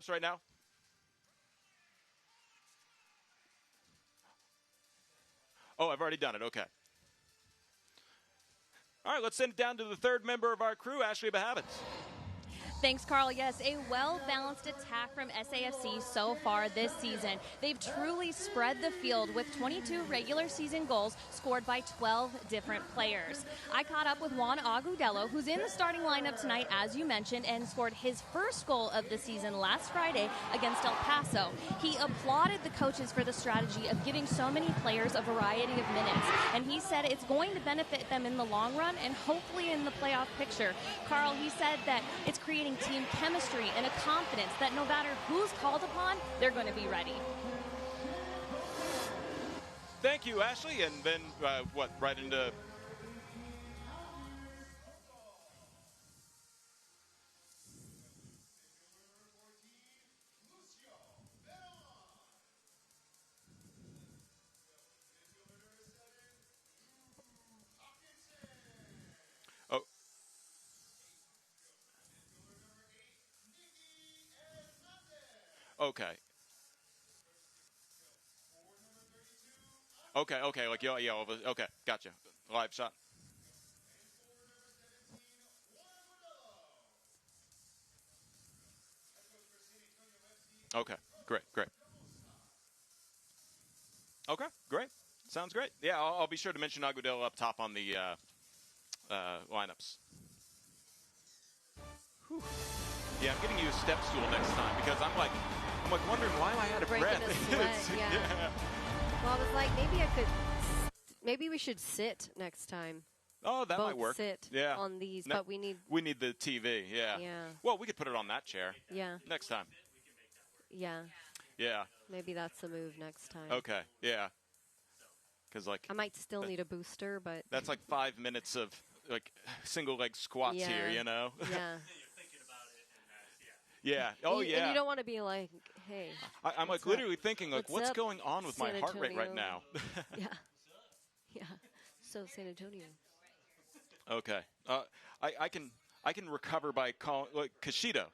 lineups right now? Oh, I've already done it. Okay. All right, let's send it down to the third member of our crew, Ashley Bahavitz. Thanks, Carl. Yes, a well-balanced attack from SAFC so far this season. They've truly spread the field with 22 regular season goals scored by 12 different players. I caught up with Juan Agudelo, who's in the starting lineup tonight, as you mentioned, and scored his first goal of the season last Friday against El Paso. He applauded the coaches for the strategy of giving so many players a variety of minutes, and he said it's going to benefit them in the long run and hopefully in the playoff picture. Carl, he said that it's creating team chemistry and a confidence that no matter who's called upon, they're going to be ready. Thank you, Ashley. And then, right into... Okay. Okay, like, yeah, okay, gotcha. Live shot. Okay, great. Okay, great. Sounds great. Yeah, I'll be sure to mention Agudelo up top on the lineups. Whew. Yeah, I'm getting you a step stool next time because I'm like wondering why am I out of breath. Yeah. Well, I was like, maybe we should sit next time. Oh, that might work. Sit on these, but we need the TV. Yeah. Well, we could put it on that chair. Yeah. Next time. Yeah. Yeah. Maybe that's the move next time. Okay. Yeah. Because I might still need a booster, but that's like 5 minutes of single leg squats here, you know. Yeah. Yeah. Oh, yeah. And you don't want to be like, hey. I'm literally thinking, what's up, going on with my heart rate right now? Yeah. Yeah. So San Antonio. Okay. I can recover by calling Casciato.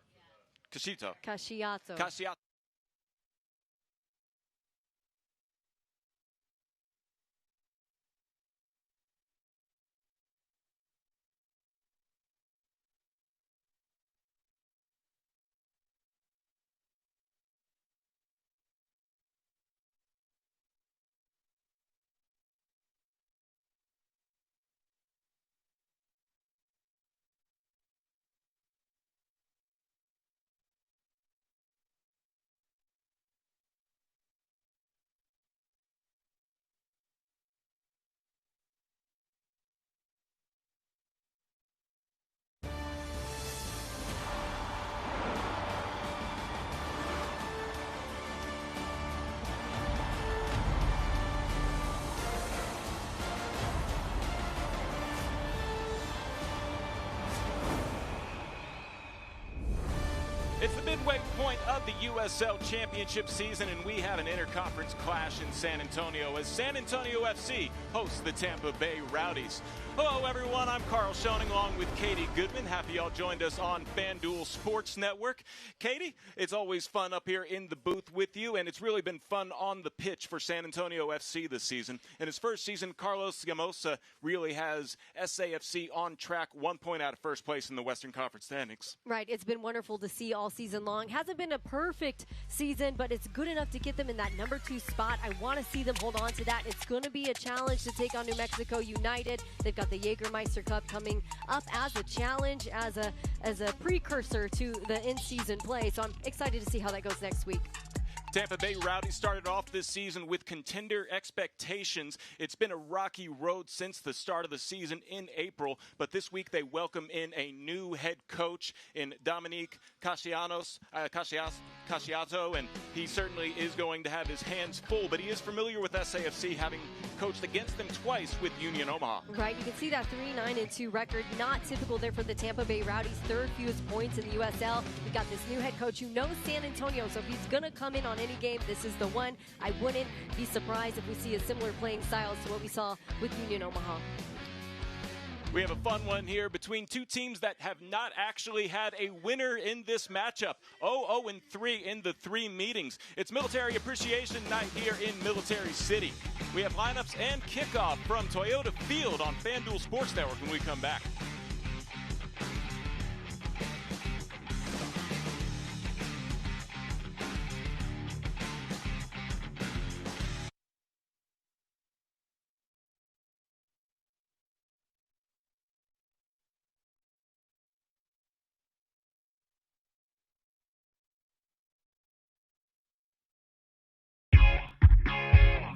It's the midway point of the USL Championship season, and we have an interconference clash in San Antonio as San Antonio FC hosts the Tampa Bay Rowdies. Hello, everyone. I'm Carl Schoening along with Katie Goodman. Happy y'all joined us on FanDuel Sports Network. Katie, it's always fun up here in the booth with you, and it's really been fun on the pitch for San Antonio FC this season. In his first season, Carlos Gamosa really has SAFC on track, 1 point out of first place in the Western Conference standings. Right. It's been wonderful to see all season long. Hasn't been a perfect season, but it's good enough to get them in that number 2 spot. I want to see them hold on to that. It's going to be a challenge to take on New Mexico United. They've got the Jägermeister Cup coming up as a challenge, as a precursor to the in-season play. So I'm excited to see how that goes next week. Tampa Bay Rowdies started off this season with contender expectations. It's been a rocky road since the start of the season in April, but this week they welcome in a new head coach in Dominique Cassiato, and he certainly is going to have his hands full, but he is familiar with SAFC, having coached against them twice with Union Omaha. Right, you can see that 3-9-2 record, not typical there for the Tampa Bay Rowdies, third fewest points in the USL. We got this new head coach who knows San Antonio, so if he's going to come in on any game, this is the one. I wouldn't be surprised if we see a similar playing style to what we saw with Union Omaha. We have a fun one here between two teams that have not actually had a winner in this matchup. 0-3 in the 3 meetings. It's Military Appreciation Night here in Military City. We have lineups and kickoff from Toyota Field on FanDuel Sports Network when we come back.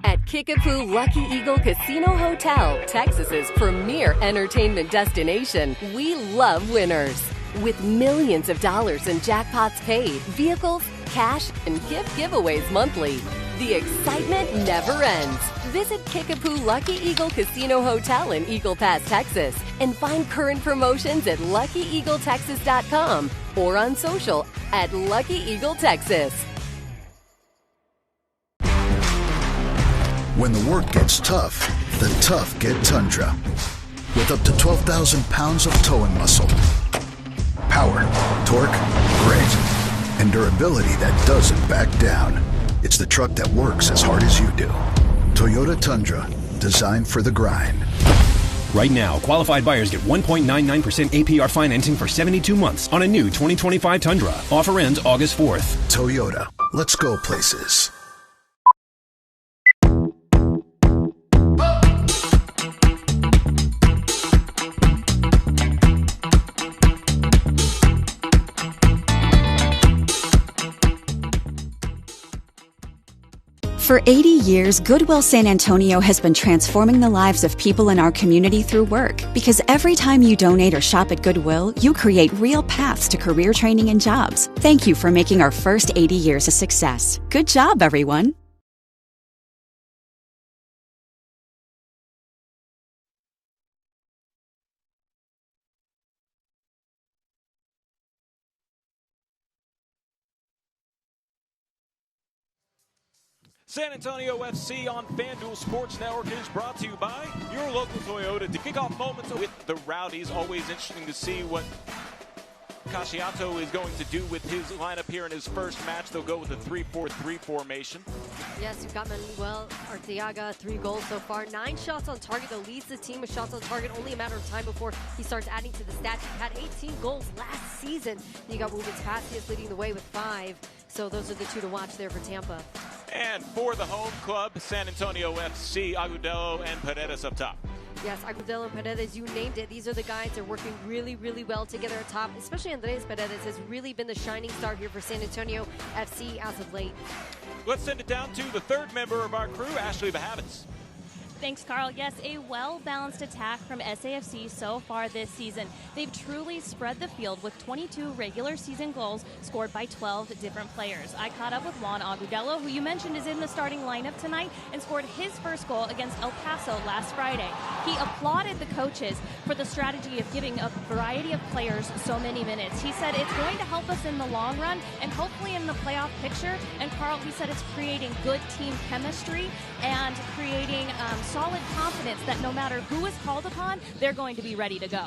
At Kickapoo Lucky Eagle Casino Hotel, Texas's premier entertainment destination, we love winners. With millions of dollars in jackpots paid, vehicles, cash, and gift giveaways monthly, the excitement never ends. Visit Kickapoo Lucky Eagle Casino Hotel in Eagle Pass, Texas, and find current promotions at LuckyEagleTexas.com or on social at Lucky Eagle Texas. When the work gets tough, the tough get Tundra. With up to 12,000 pounds of towing muscle. Power, torque, grit, and durability that doesn't back down. It's the truck that works as hard as you do. Toyota Tundra, designed for the grind. Right now, qualified buyers get 1.99% APR financing for 72 months on a new 2025 Tundra. Offer ends August 4th. Toyota, let's go places. For 80 years, Goodwill San Antonio has been transforming the lives of people in our community through work. Because every time you donate or shop at Goodwill, you create real paths to career training and jobs. Thank you for making our first 80 years a success. Good job, everyone. San Antonio FC on FanDuel Sports Network is brought to you by your local Toyota. To kick off moments with the Rowdies, always interesting to see what Casciato is going to do with his lineup here in his first match. They'll go with a 3-4-3 formation. Yes, you've got Manuel Arteaga, 3 goals so far, 9 shots on target. That leads the team with shots on target. Only a matter of time before he starts adding to the stats. He had 18 goals last season. You got Rubens Pacius leading the way with 5. So those are the 2 to watch there for Tampa. And for the home club, San Antonio FC, Agudelo and Paredes up top. Yes, Agudelo and Paredes, you named it. These are the guys that are working really, really well together at top. Especially Andres Paredes has really been the shining star here for San Antonio FC as of late. Let's send it down to the third member of our crew, Ashley Bahavitz. Thanks, Carl. Yes, a well-balanced attack from SAFC so far this season. They've truly spread the field with 22 regular season goals scored by 12 different players. I caught up with Juan Agudelo, who you mentioned is in the starting lineup tonight, and scored his first goal against El Paso last Friday. He applauded the coaches for the strategy of giving a variety of players so many minutes. He said it's going to help us in the long run and hopefully in the playoff picture. And Carl, he said it's creating good team chemistry and creating solid confidence that no matter who is called upon, they're going to be ready to go.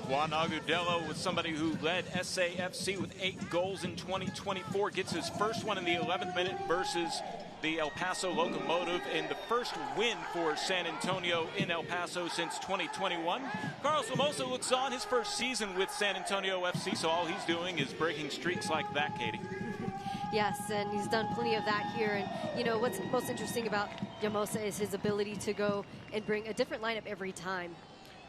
Juan Agudelo was somebody who led SAFC with 8 goals in 2024, gets his first one in the 11th minute versus the El Paso Locomotive in the first win for San Antonio in El Paso since 2021. Carlos Lamosa looks on his first season with San Antonio FC, so all he's doing is breaking streaks like that, Katie. Yes, and he's done plenty of that here. And, you know, what's most interesting about Llamosa is his ability to go and bring a different lineup every time.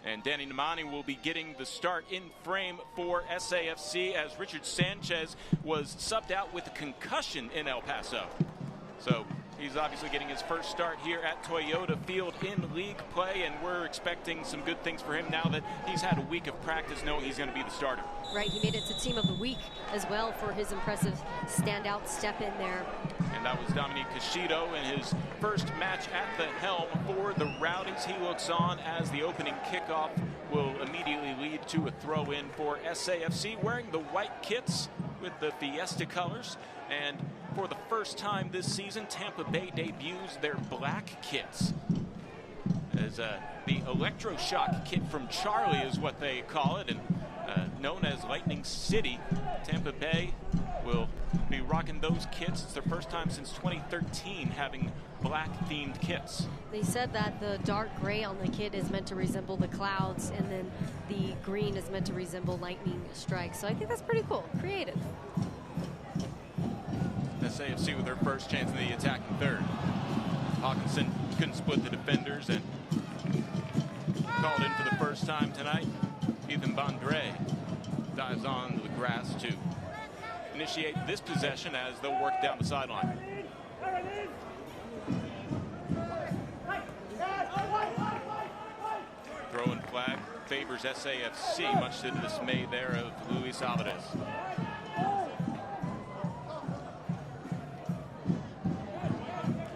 And Danny Nemani will be getting the start in frame for SAFC as Richard Sanchez was subbed out with a concussion in El Paso. So he's obviously getting his first start here at Toyota Field in league play, and we're expecting some good things for him now that he's had a week of practice knowing he's going to be the starter. Right, he made it to Team of the Week as well for his impressive standout step in there. And that was Dominique Cascido in his first match at the helm for the Rowdies. He looks on as the opening kickoff will immediately lead to a throw-in for SAFC, wearing the white kits with the Fiesta colors. And for the first time this season, Tampa Bay debuts their black kits as the The electroshock kit from Charlie is what they call it, and known as Lightning City. Tampa Bay will be rocking those kits. It's their first time since 2013 having black-themed kits. They said that the dark gray on the kit is meant to resemble the clouds, and then the green is meant to resemble lightning strikes. So I think that's pretty cool. Creative. SAFC with their first chance in the attacking third. Hawkinson couldn't split the defenders and called in for the first time tonight. Ethan Bondre dives onto the grass to initiate this possession as they'll work down the sideline. Throw-in flag favors SAFC, much to the dismay there of Luis Alvarez.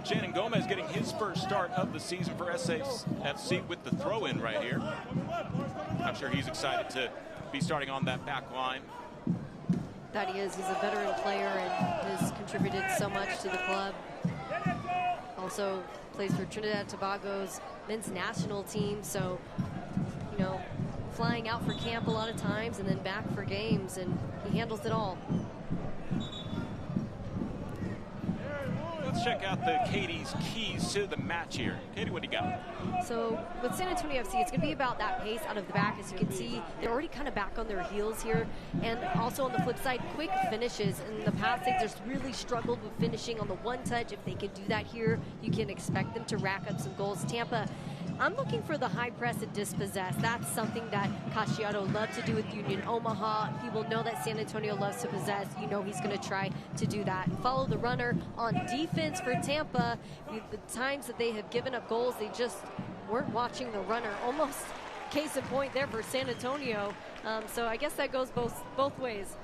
Shannon Gomez getting his first start of the season for SAFC with the throw-in right here. I'm sure he's excited to be starting on that back line. That he is. He's a veteran player and has contributed so much to the club. Also plays for Trinidad and Tobago's men's national team. So, you know, flying out for camp a lot of times and then back for games, and he handles it all. Let's check out the Katie's keys to the match here. Katie, what do you got? So with San Antonio FC, it's going to be about that pace out of the back. As you can see, they're already kind of back on their heels here. And also on the flip side, quick finishes. In the past, they've just really struggled with finishing on the one touch. If they can do that here, you can expect them to rack up some goals. Tampa, I'm looking for the high press and dispossess. That's something that Casciato loves to do with Union Omaha. People know that San Antonio loves to possess. You know he's going to try to do that. And follow the runner on defense for Tampa. The times that they have given up goals, they just weren't watching the runner. Almost case in point there for San Antonio. So I guess that goes both ways.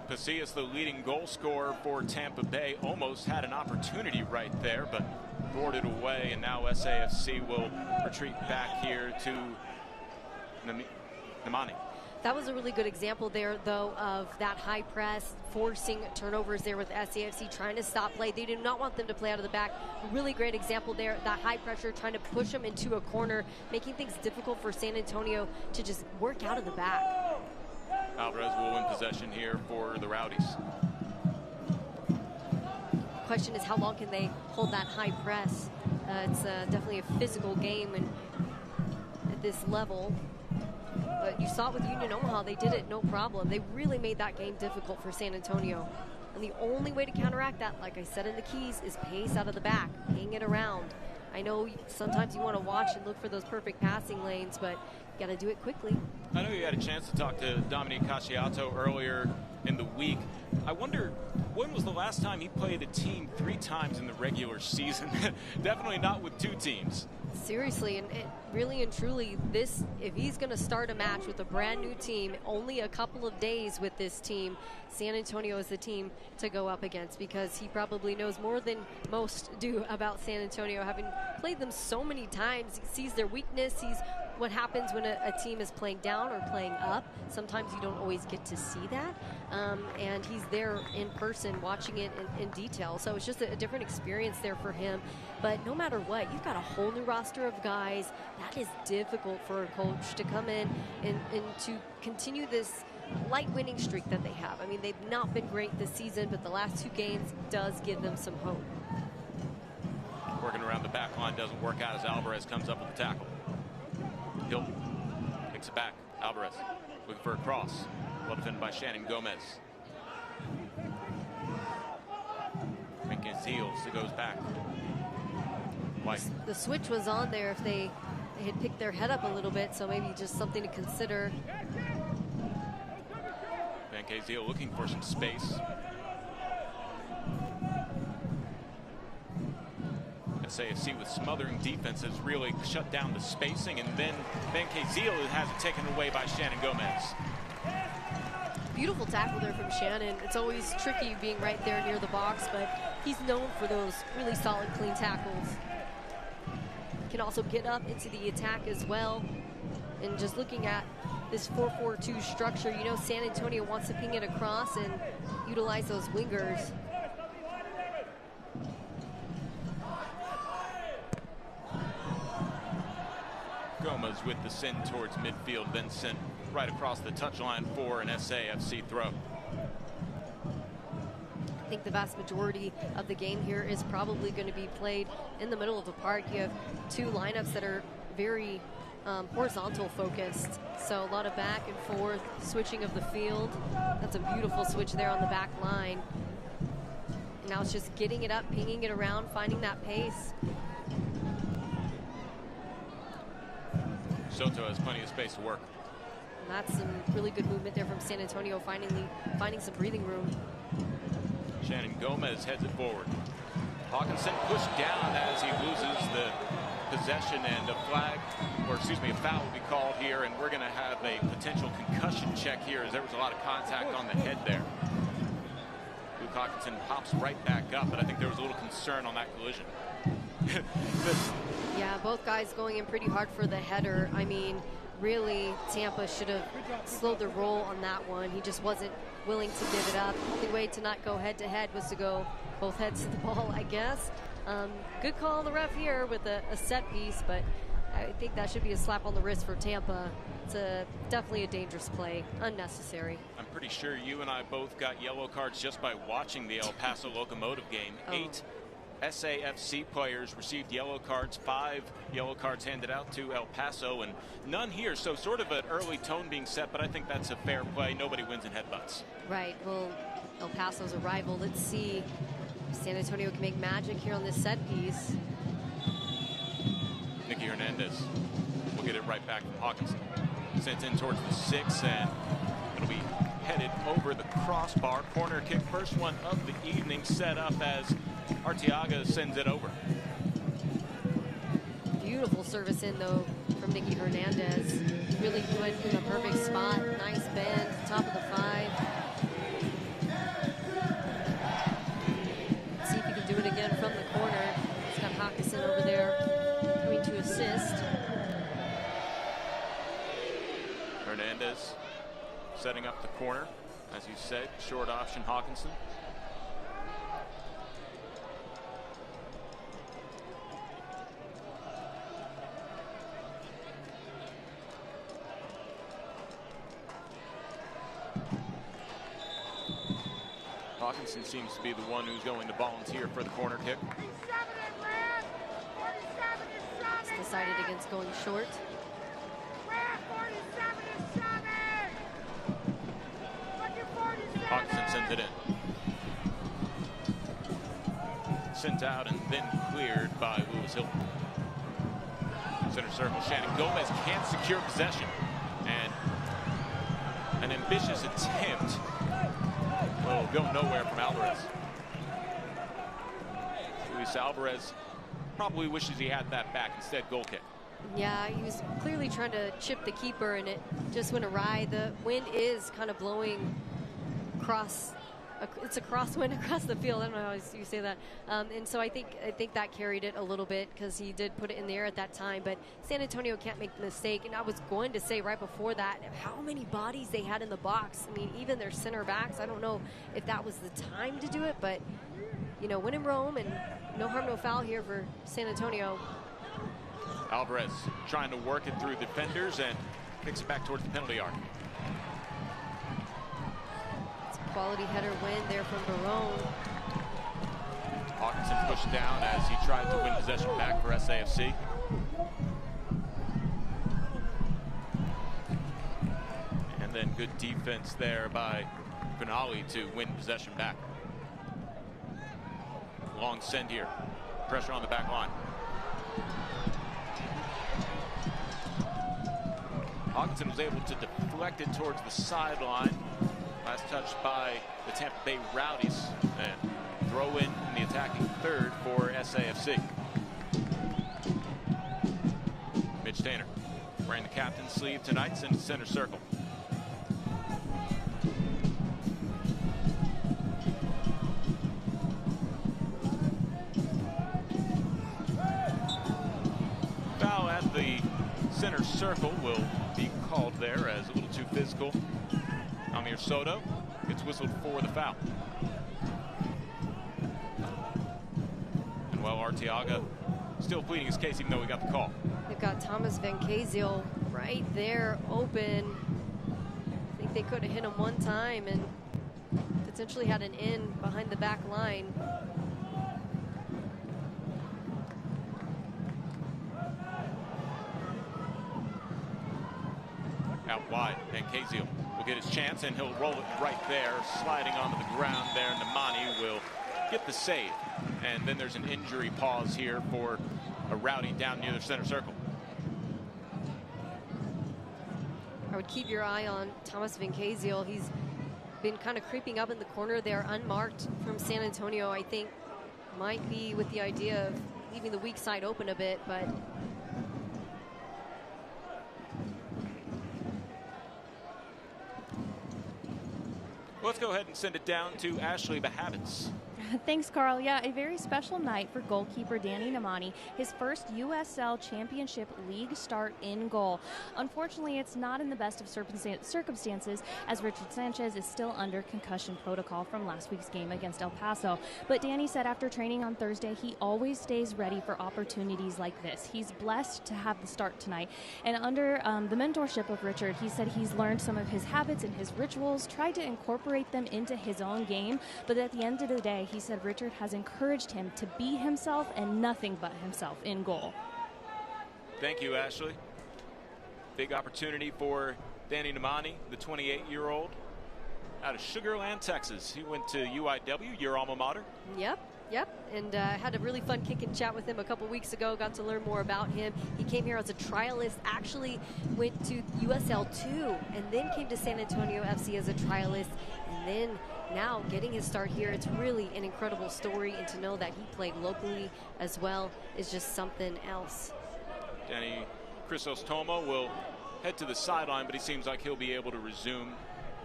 Pasillas, the leading goal scorer for Tampa Bay, almost had an opportunity right there, but boarded away, and now SAFC will retreat back here to Nemani. That was a really good example there, though, of that high press, forcing turnovers there with SAFC, trying to stop play. They do not want them to play out of the back. Really great example there, that high pressure, trying to push them into a corner, making things difficult for San Antonio to just work out of the back. Alvarez will win possession here for the Rowdies. Question is, how long can they hold that high press? It's definitely a physical game and at this level. But you saw it with Union Omaha, they did it no problem. They really made that game difficult for San Antonio. And the only way to counteract that, like I said in the keys, is pace out of the back, hang it around. I know sometimes you want to watch and look for those perfect passing lanes, but you got to do it quickly. I know you had a chance to talk to Dominique Casciato earlier in the week. I wonder, when was the last time he played a team 3 times in the regular season? Definitely not with 2 teams. Seriously, and really and truly, this, if he's going to start a match with a brand new team, only a couple of days with this team, San Antonio is the team to go up against, because he probably knows more than most do about San Antonio, having played them so many times. He sees their weakness, sees what happens when a team is playing down or playing up. Sometimes you don't always get to see that, and he's there in person watching it in detail. So it's just a different experience there for him. But no matter what, you've got a whole new roster of guys. That is difficult for a coach to come in and to continue this light winning streak that they have. I mean, they've not been great this season, but the last 2 games does give them some hope. Working around the back line doesn't work out as Alvarez comes up with the tackle. Hilton takes it back. Alvarez looking for a cross. Well defended by Shannon Gomez. His heels, it goes back. White. The switch was on there if they had picked their head up a little bit, so maybe just something to consider. Van Kazeel looking for some space. SAFC with smothering defenses really shut down the spacing, and then Van Kazeel has it taken away by Shannon Gomez. Beautiful tackle there from Shannon. It's always tricky being right there near the box, but he's known for those really solid, clean tackles. Can also get up into the attack as well. And just looking at this 4-4-2 structure, you know San Antonio wants to ping it across and utilize those wingers. Gomez with the send towards midfield, then sent right across the touchline for an SAFC throw. I think the vast majority of the game here is probably going to be played in the middle of the park. You have two lineups that are very horizontal focused, so a lot of back and forth switching of the field. That's a beautiful switch there on the back line. Now it's just getting it up, pinging it around, finding that pace. Soto has plenty of space to work. And that's some really good movement there from San Antonio, finding some breathing room. Shannon Gomez heads it forward. Hawkinson pushed down as he loses the possession, and a foul will be called here, and we're going to have a potential concussion check here as there was a lot of contact on the head there. Luke Hawkinson pops right back up, but I think there was a little concern on that collision. Yeah, both guys going in pretty hard for the header. I mean, really, Tampa should have slowed the roll on that one. He just wasn't willing to give it up. The only way to not go head-to-head was to go both heads to the ball, I guess. Good call on the ref here with a set piece, but I think that should be a slap on the wrist for Tampa. It's definitely a dangerous play, unnecessary. I'm pretty sure you and I both got yellow cards just by watching the El Paso Locomotive game. 8 SAFC players received yellow cards, 5 yellow cards handed out to El Paso, and none here. So sort of an early tone being set, but I think that's a fair play. Nobody wins in headbutts. Right. Well, El Paso's a rival. Let's see if San Antonio can make magic here on this set piece. Nicky Hernandez will get it right back from Hawkinson. Sent in towards the 6, and it'll be headed over the crossbar. Corner kick, first one of the evening, set up as Arteaga sends it over. Beautiful service in, though, from Nicky Hernandez. Really put in a perfect spot. Nice bend, top of the 5. Let's see if he can do it again from the corner. He's got Hawkinson over there coming to assist. Hernandez setting up the corner. As you said, short option Hawkinson. Hawkinson seems to be the one who's going to volunteer for the corner kick. He's decided against going short. Hawkinson sends it in. Sent out and then cleared by Lewis Hilton. Center circle, Shannon Gomez can't secure possession. And an ambitious attempt will go nowhere from Alvarez. Luis Alvarez probably wishes he had that back, instead goal kick. Yeah, he was clearly trying to chip the keeper, and it just went awry. The wind is kind of blowing across. It's a crosswind across the field. I don't know how you say that. And so I think that carried it a little bit because he did put it in the air at that time. But San Antonio can't make the mistake. And I was going to say right before that how many bodies they had in the box. I mean, even their center backs. I don't know if that was the time to do it, but you know, when in Rome, and no harm, no foul here for San Antonio. Alvarez trying to work it through defenders and kicks it back towards the penalty arc. Quality header win there from Barone. Hawkinson pushed down as he tried to win possession back for SAFC. And then good defense there by Finale to win possession back. Long send here. Pressure on the back line. Hawkinson was able to deflect it towards the sideline. Last touch by the Tampa Bay Rowdies, and throw in the attacking third for SAFC. Mitch Tanner wearing the captain's sleeve tonight, sent to center circle. Foul at the center circle will be called there as a little too physical. Amir Soto gets whistled for the foul. And well, Arteaga still pleading his case even though he got the call. They've got Thomas Van Kaziel right there open. I think they could have hit him one time and potentially had an in behind the back line. Out wide, Van Kaziel will get his chance and he'll roll it right there, sliding onto the ground there. Namani will get the save. And then there's an injury pause here for a Rowdy down near the center circle. I would keep your eye on Thomas Van Kaziel. He's been kind of creeping up in the corner there, unmarked from San Antonio. I think might be with the idea of leaving the weak side open a bit, but let's go ahead and send it down to Ashley Bahavitz. Thanks, Carl. Yeah, a very special night for goalkeeper Danny Namani. His first USL Championship League start in goal. Unfortunately, it's not in the best of circumstances, as Richard Sanchez is still under concussion protocol from last week's game against El Paso. But Danny said after training on Thursday, he always stays ready for opportunities like this. He's blessed to have the start tonight. And under the mentorship of Richard, he said he's learned some of his habits and his rituals, tried to incorporate them into his own game. But at the end of the day, he said Richard has encouraged him to be himself and nothing but himself in goal. Thank you, Ashley. Big opportunity for Danny Namani, the 28-year-old out of Sugar Land, Texas. He went to UIW, your alma mater. Yep. And had a really fun kick and chat with him a couple weeks ago. Got to learn more about him. He came here as a trialist, actually went to USL 2, and then came to San Antonio FC as a trialist, and then now getting his start here. It's really an incredible story, and to know that he played locally as well is just something else. Danny Chrysostoma will head to the sideline, but he seems like he'll be able to resume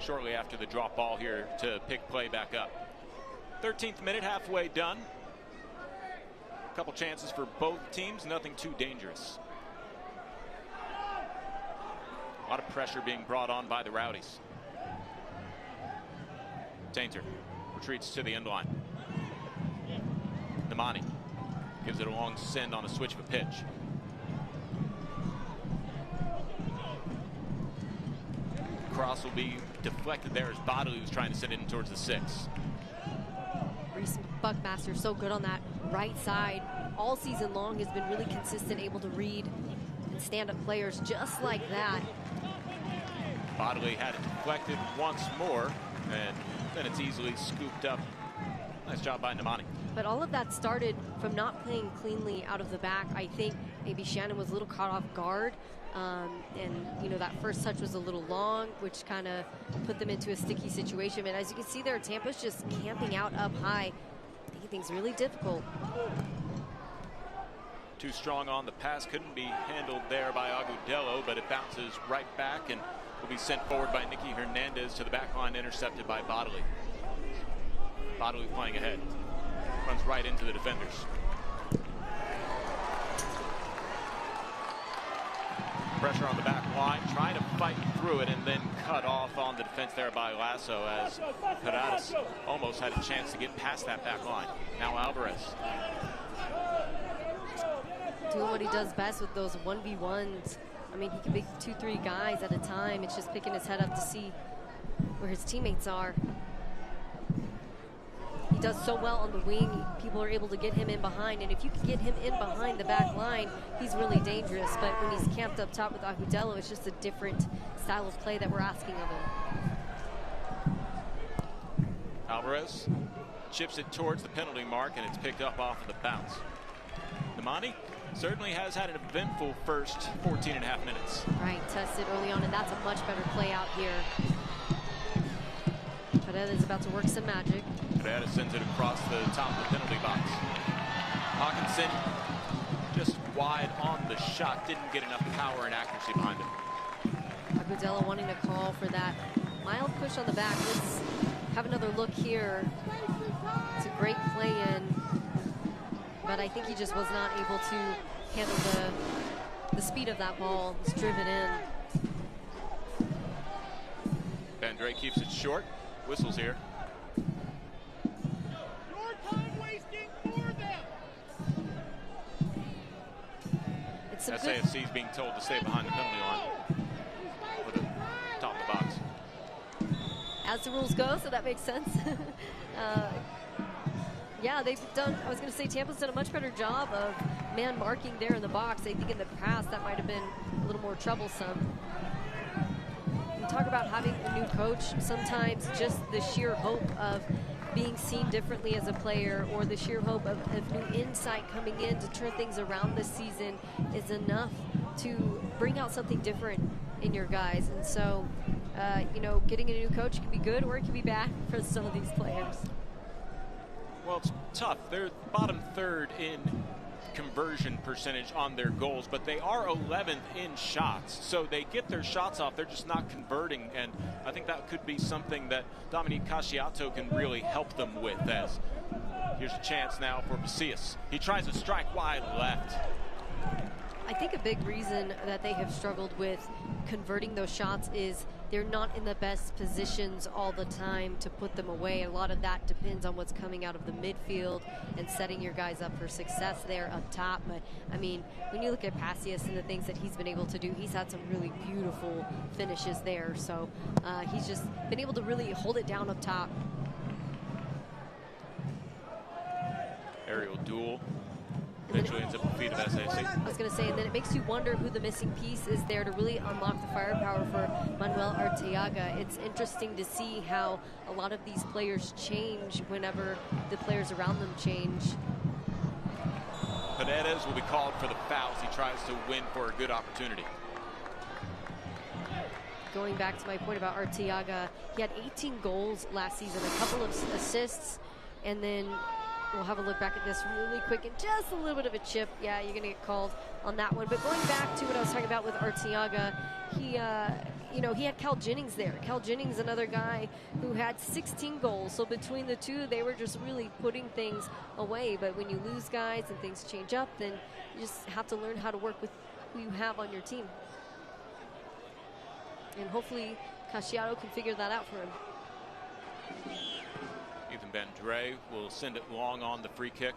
shortly after the drop ball here to pick play back up. 13th minute, halfway done. A couple chances for both teams, nothing too dangerous. A lot of pressure being brought on by the Rowdies. Tainter retreats to the end line. Namani gives it a long send on a switch of a pitch. Cross will be deflected there as Bodley was trying to send it in towards the 6. Reese Buckmaster so good on that right side all season long, has been really consistent, able to read and stand up players just like that. Bodley had it deflected once more, and then it's easily scooped up. Nice job by Namani. But all of that started from not playing cleanly out of the back. I think maybe Shannon was a little caught off guard. And, you know, that first touch was a little long, which kind of put them into a sticky situation. And as you can see there, Tampa's just camping out up high, making things really difficult. Too strong on the pass, couldn't be handled there by Agudelo, but it bounces right back and will be sent forward by Nicky Hernandez to the back line, intercepted by Bodley. Bodley playing ahead, runs right into the defenders. Pressure on the back line, trying to fight through it and then cut off on the defense there by Lasso, as Paradas almost had a chance to get past that back line. Now Alvarez. Doing what he does best with those 1v1s. I mean, he can pick 2-3 guys at a time. It's just picking his head up to see where his teammates are. He does so well on the wing. People are able to get him in behind, and if you can get him in behind the back line, he's really dangerous. But when he's camped up top with Agudelo, it's just a different style of play that we're asking of him. Alvarez chips it towards the penalty mark, and it's picked up off of the bounce. Namani certainly has had an eventful first 14.5 minutes. Right, tested early on, and that's a much better play out here. Paredes is about to work some magic. Paredes sends it across the top of the penalty box. Hawkinson just wide on the shot, didn't get enough power and accuracy behind him. Agudelo wanting to call for that mild push on the back. Let's have another look here. It's a great play in, but I think he just was not able to handle the speed of that ball. It's driven in. Bandre keeps it short. Whistles here. some SAFC is being told to stay behind the penalty line for the top of the box. As the rules go, so that makes sense. Yeah, they've done, I was going to say Tampa's done a much better job of man marking there in the box. I think in the past that might have been a little more troublesome. We talk about having a new coach. Sometimes just the sheer hope of being seen differently as a player, or the sheer hope of new insight coming in to turn things around this season is enough to bring out something different in your guys. And so, you know, getting a new coach can be good or it can be bad for some of these players. Well, it's tough. They're bottom third in conversion percentage on their goals, but they are 11th in shots. So they get their shots off, they're just not converting, and I think that could be something that Dominique Casciato can really help them with. As here's a chance now for Pasillas. He tries to strike wide left. I think a big reason that they have struggled with converting those shots is they're not in the best positions all the time to put them away. A lot of that depends on what's coming out of the midfield and setting your guys up for success there up top. But, I mean, when you look at Pasillas and the things that he's been able to do, he's had some really beautiful finishes there. So he's just been able to really hold it down up top. Aerial duel. Eventually ends up at the feet of SAFC. I was going to say, and then it makes you wonder who the missing piece is there to really unlock the firepower for Manuel Arteaga. It's interesting to see how a lot of these players change whenever the players around them change. Paredes will be called for the fouls. He tries to win for a good opportunity. Going back to my point about Arteaga, he had 18 goals last season, a couple of assists, and then we'll have a look back at this really quick, and just a little bit of a chip. Yeah, you're going to get called on that one. But going back to what I was talking about with Arteaga, he, you know, he had Cal Jennings there. Cal Jennings, another guy who had 16 goals. So between the two, they were just really putting things away. But when you lose guys and things change up, then you just have to learn how to work with who you have on your team. And hopefully Casciato can figure that out for him. Ethan Bandre will send it long on the free kick.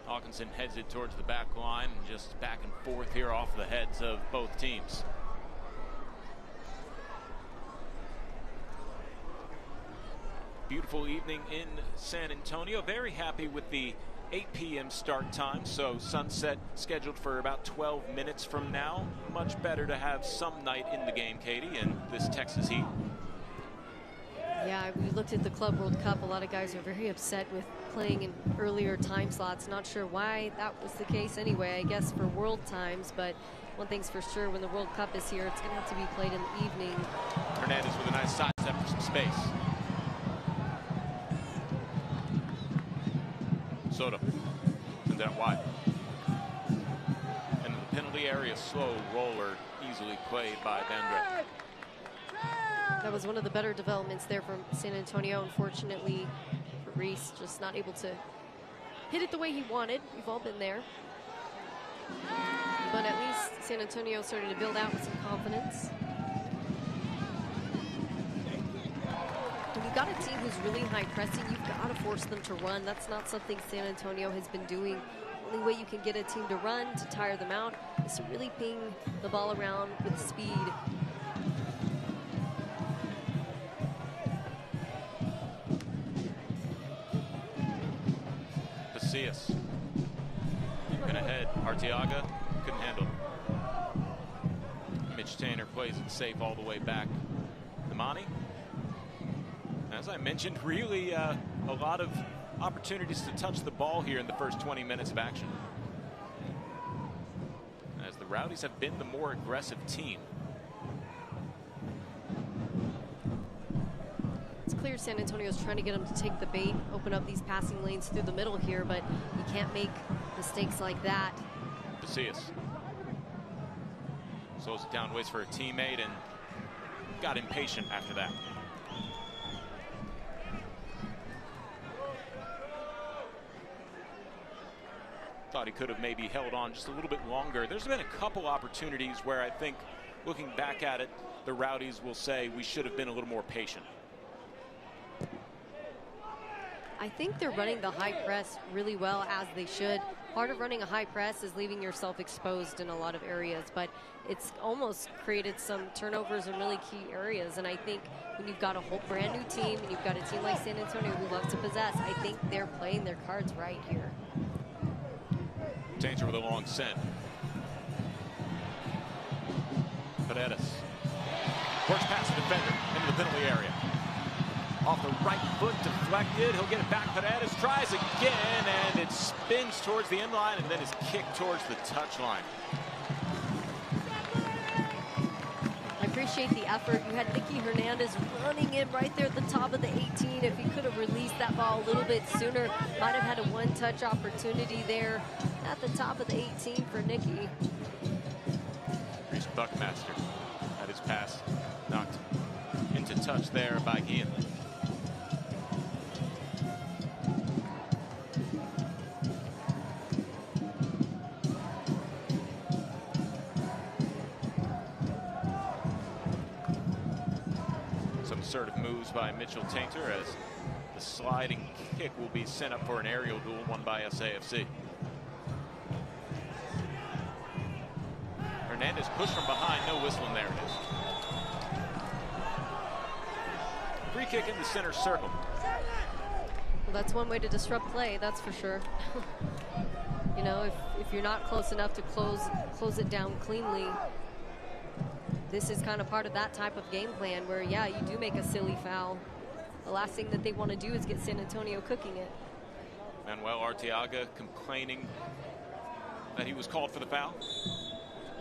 Hawkinson heads it towards the back line, and just back and forth here off the heads of both teams. Beautiful evening in San Antonio. Very happy with the 8 p.m. start time, so sunset scheduled for about 12 minutes from now. Much better to have some night in the game, Katie, in this Texas heat. Yeah, we looked at the Club World Cup. A lot of guys are very upset with playing in earlier time slots. Not sure why that was the case anyway, I guess for world times, but one thing's for sure, when the World Cup is here, it's going to have to be played in the evening. Hernandez with a nice side step for some space. Soto sends that wide. And the penalty area, slow roller, easily played by Bandre. That was one of the better developments there from San Antonio. Unfortunately, for Reese, just not able to hit it the way he wanted. We've all been there. But at least San Antonio started to build out with some confidence. When you've got a team who's really high pressing, you've got to force them to run. That's not something San Antonio has been doing. The only way you can get a team to run, to tire them out, is to really ping the ball around with speed. Pasillas went ahead. Arteaga couldn't handle it. Mitch Tanner plays it safe all the way back. Imani, as I mentioned, really a lot of opportunities to touch the ball here in the first 20 minutes of action, as the Rowdies have been the more aggressive team. It's clear San Antonio's trying to get them to take the bait, open up these passing lanes through the middle here, but you can't make mistakes like that. Pasillas slows it down, waits for a teammate, and got impatient after that. Thought he could have maybe held on just a little bit longer. There's been a couple opportunities where I think, looking back at it, the Rowdies will say we should have been a little more patient. I think they're running the high press really well, as they should. Part of running a high press is leaving yourself exposed in a lot of areas, but it's almost created some turnovers in really key areas. And I think when you've got a whole brand new team and you've got a team like San Antonio who loves to possess, I think they're playing their cards right here. Danger with a long send. Paredes works past the defender into the penalty area. Off the right foot, deflected. He'll get it back. Paredes tries again, and it spins towards the end line and then is kicked towards the touchline. I appreciate the effort. You had Nicky Hernandez running in right there at the top of the 18. If he could have released that ball a little bit sooner, might have had a one-touch opportunity there at the top of the 18 for Nicky. Reese Buckmaster had his pass knocked into touch there by Ian. Assertive moves by Mitchell Tainter as the sliding kick will be sent up for an aerial duel won by SAFC. Hernandez pushed from behind, no whistling, there it is. Free kick in the center circle. Well, that's one way to disrupt play, that's for sure. You know, if you're not close enough to close it down cleanly, this is kind of part of that type of game plan where, yeah, you do make a silly foul. The last thing that they want to do is get San Antonio cooking it. Manuel Arteaga complaining that he was called for the foul.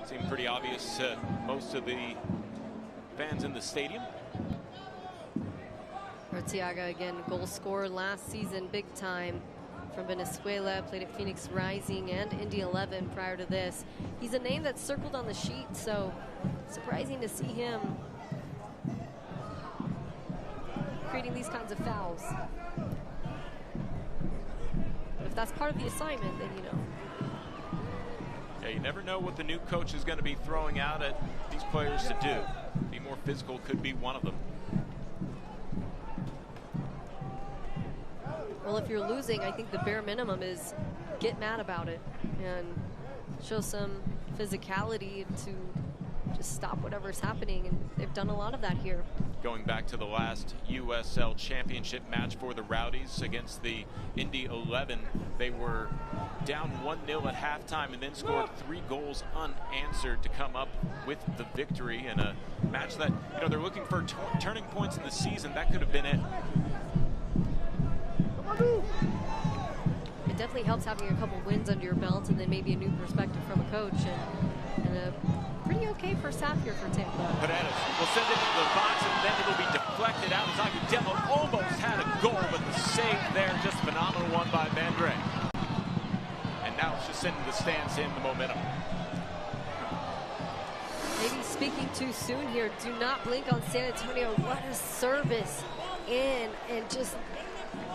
Seemed pretty obvious to most of the fans in the stadium. Arteaga, again, goal scorer last season, big time. From Venezuela, played at Phoenix Rising and Indy 11 prior to this. He's a name that's circled on the sheet, so surprising to see him creating these kinds of fouls. But if that's part of the assignment, then you know. Yeah, you never know what the new coach is going to be throwing out at these players to do. Be more physical could be one of them. Well, if you're losing, I think the bare minimum is get mad about it and show some physicality to just stop whatever's happening, and they've done a lot of that here. Going back to the last USL Championship match for the Rowdies against the Indy 11, they were down 1-0 at halftime and then scored 3 goals unanswered to come up with the victory in a match that, you know, they're looking for turning points in the season. That could have been it. It definitely helps having a couple wins under your belt and then maybe a new perspective from a coach, and a pretty okay first half here for Tampa. Paredes will send it into the box and then it'll be deflected out as Agudelo almost had a goal, but the save there, just phenomenal one by Vandre. And now it's just sending the stands in the momentum. Maybe speaking too soon here. Do not blink on San Antonio. What a service in, and just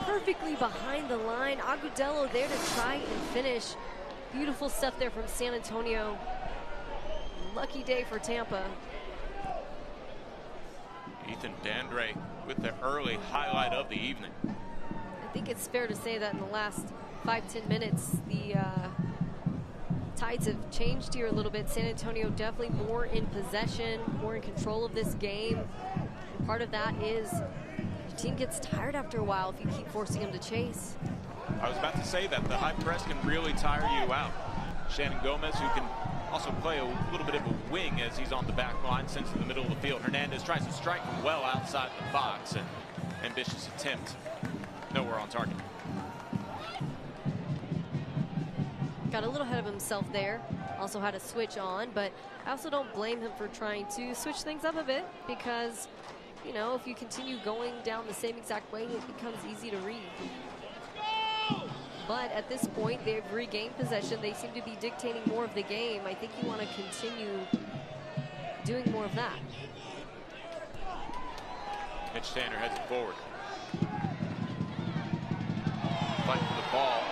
perfectly behind the line. Agudelo there to try and finish. Beautiful stuff there from San Antonio. Lucky day for Tampa. Ethan Dandre with the early highlight of the evening. I think it's fair to say that in the last 5-10 minutes, the tides have changed here a little bit. San Antonio definitely more in possession, more in control of this game. And part of that is your team gets tired after a while if you keep forcing them to chase. I was about to say that the high press can really tire you out. Shannon Gomez, who can also play a little bit of a wing as he's on the back line, sends to the middle of the field. Hernandez tries to strike him well outside the box, and ambitious attempt nowhere on target. Got a little ahead of himself there. Also had a switch on, but I also don't blame him for trying to switch things up a bit, because, you know, if you continue going down the same exact way, it becomes easy to read. But at this point, they've regained possession. They seem to be dictating more of the game. I think you want to continue doing more of that. Mitch Tanner heads it forward. Fight for the ball.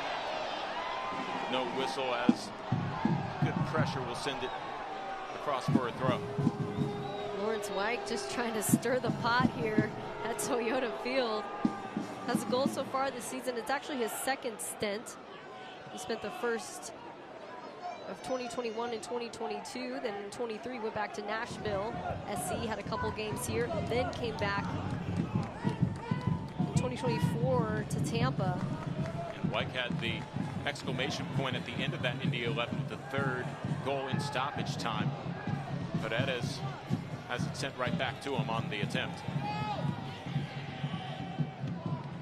No whistle as good pressure will send it across for a throw. Lawrence White just trying to stir the pot here at Toyota Field. has a goal so far this season. It's actually his second stint. He spent the first of 2021 and 2022. Then in 23 went back to Nashville. SC had a couple games here and then came back in 2024 to Tampa. And White had the exclamation point at the end of that Indy 11 with the third goal in stoppage time. Paredes has it sent right back to him on the attempt.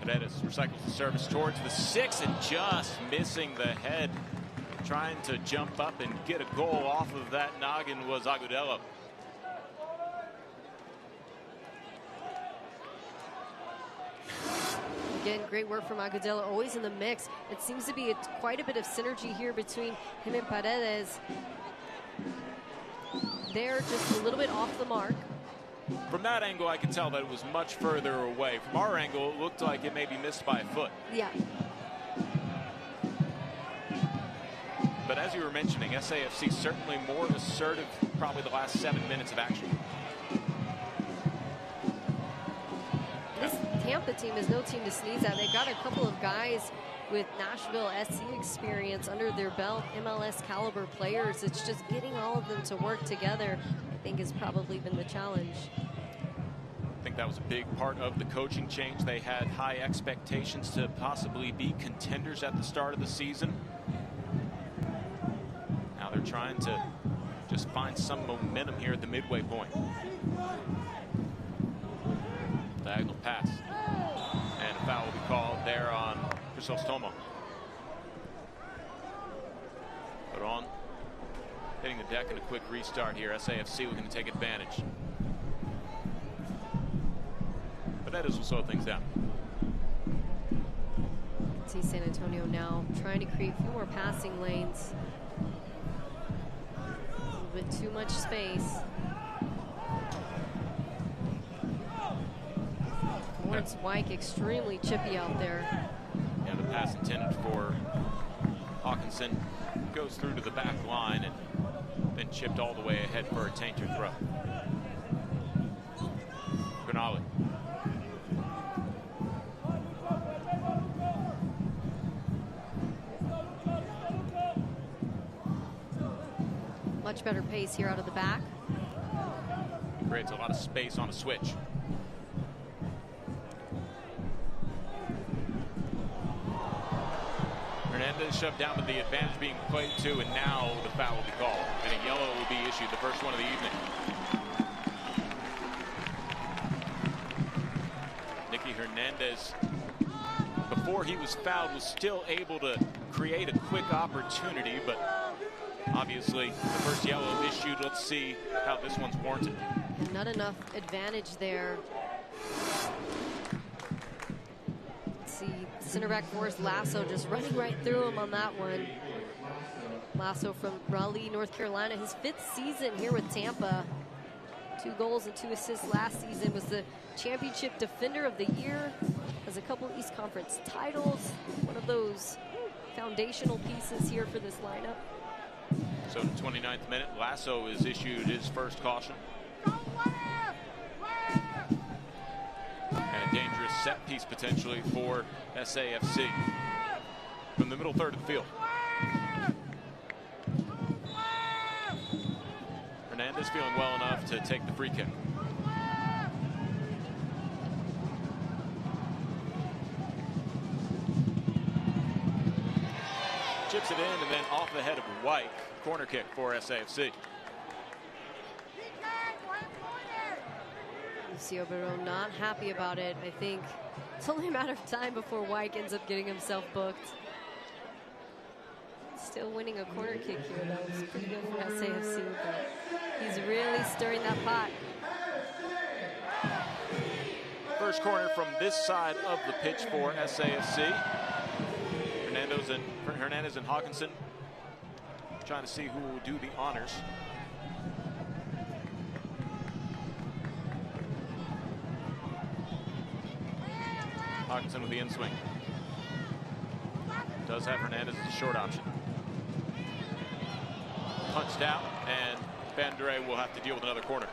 Paredes recycles the service towards the 6 and just missing the head. Trying to jump up and get a goal off of that noggin was Agudelo. Again, great work from Agudelo, always in the mix. It seems to be quite a bit of synergy here between him and Paredes. They're just a little bit off the mark. From that angle, I could tell that it was much further away. From our angle, it looked like it may be missed by a foot. Yeah. But as you were mentioning, SAFC certainly more assertive probably the last 7 minutes of action. This Tampa team is no team to sneeze at. They've got a couple of guys with Nashville SC experience under their belt, MLS caliber players. It's just getting all of them to work together, I think, has probably been the challenge. I think that was a big part of the coaching change. They had high expectations to possibly be contenders at the start of the season. Now they're trying to just find some momentum here at the midway point. Diagonal pass. And a foul will be called there on Crisostomo. But on hitting the deck in a quick restart here. SAFC looking to take advantage. But that will slow things down. See San Antonio now trying to create a few more passing lanes. A little bit too much space. Lawrence Wyke extremely chippy out there. Yeah, the pass intended for Hawkinson goes through to the back line and then chipped all the way ahead for a tainter throw. Granale. Much better pace here out of the back. Creates a lot of space on a switch. Hernandez shoved down with the advantage being played to, and now the foul will be called. And a yellow will be issued, the first one of the evening. Nicky Hernandez, before he was fouled, was still able to create a quick opportunity, but obviously the first yellow issued. Let's see how this one's warranted. Not enough advantage there. Let's see, center back Forrest Lasso just running right through him on that one. Lasso from Raleigh, North Carolina, his 5th season here with Tampa. 2 goals and 2 assists last season, was the championship defender of the year, has a couple East Conference titles, one of those foundational pieces here for this lineup. So in the 29th minute, Lasso is issued his first caution. And a dangerous set piece potentially for SAFC from the middle third of the field. Hernandez feeling well enough to take the free kick. Chips it in and then off the head of White. Corner kick for SAFC. Lucio Barone not happy about it. I think it's only a matter of time before White ends up getting himself booked. Still winning a corner kick here. That was pretty good for SAFC, but he's really stirring that pot. First corner from this side of the pitch for SAFC. Hernandez and Hawkinson trying to see who will do the honors. Hawkinson with the in-swing. Does have Hernandez as a short option. Punched out, and Bandere will have to deal with another corner.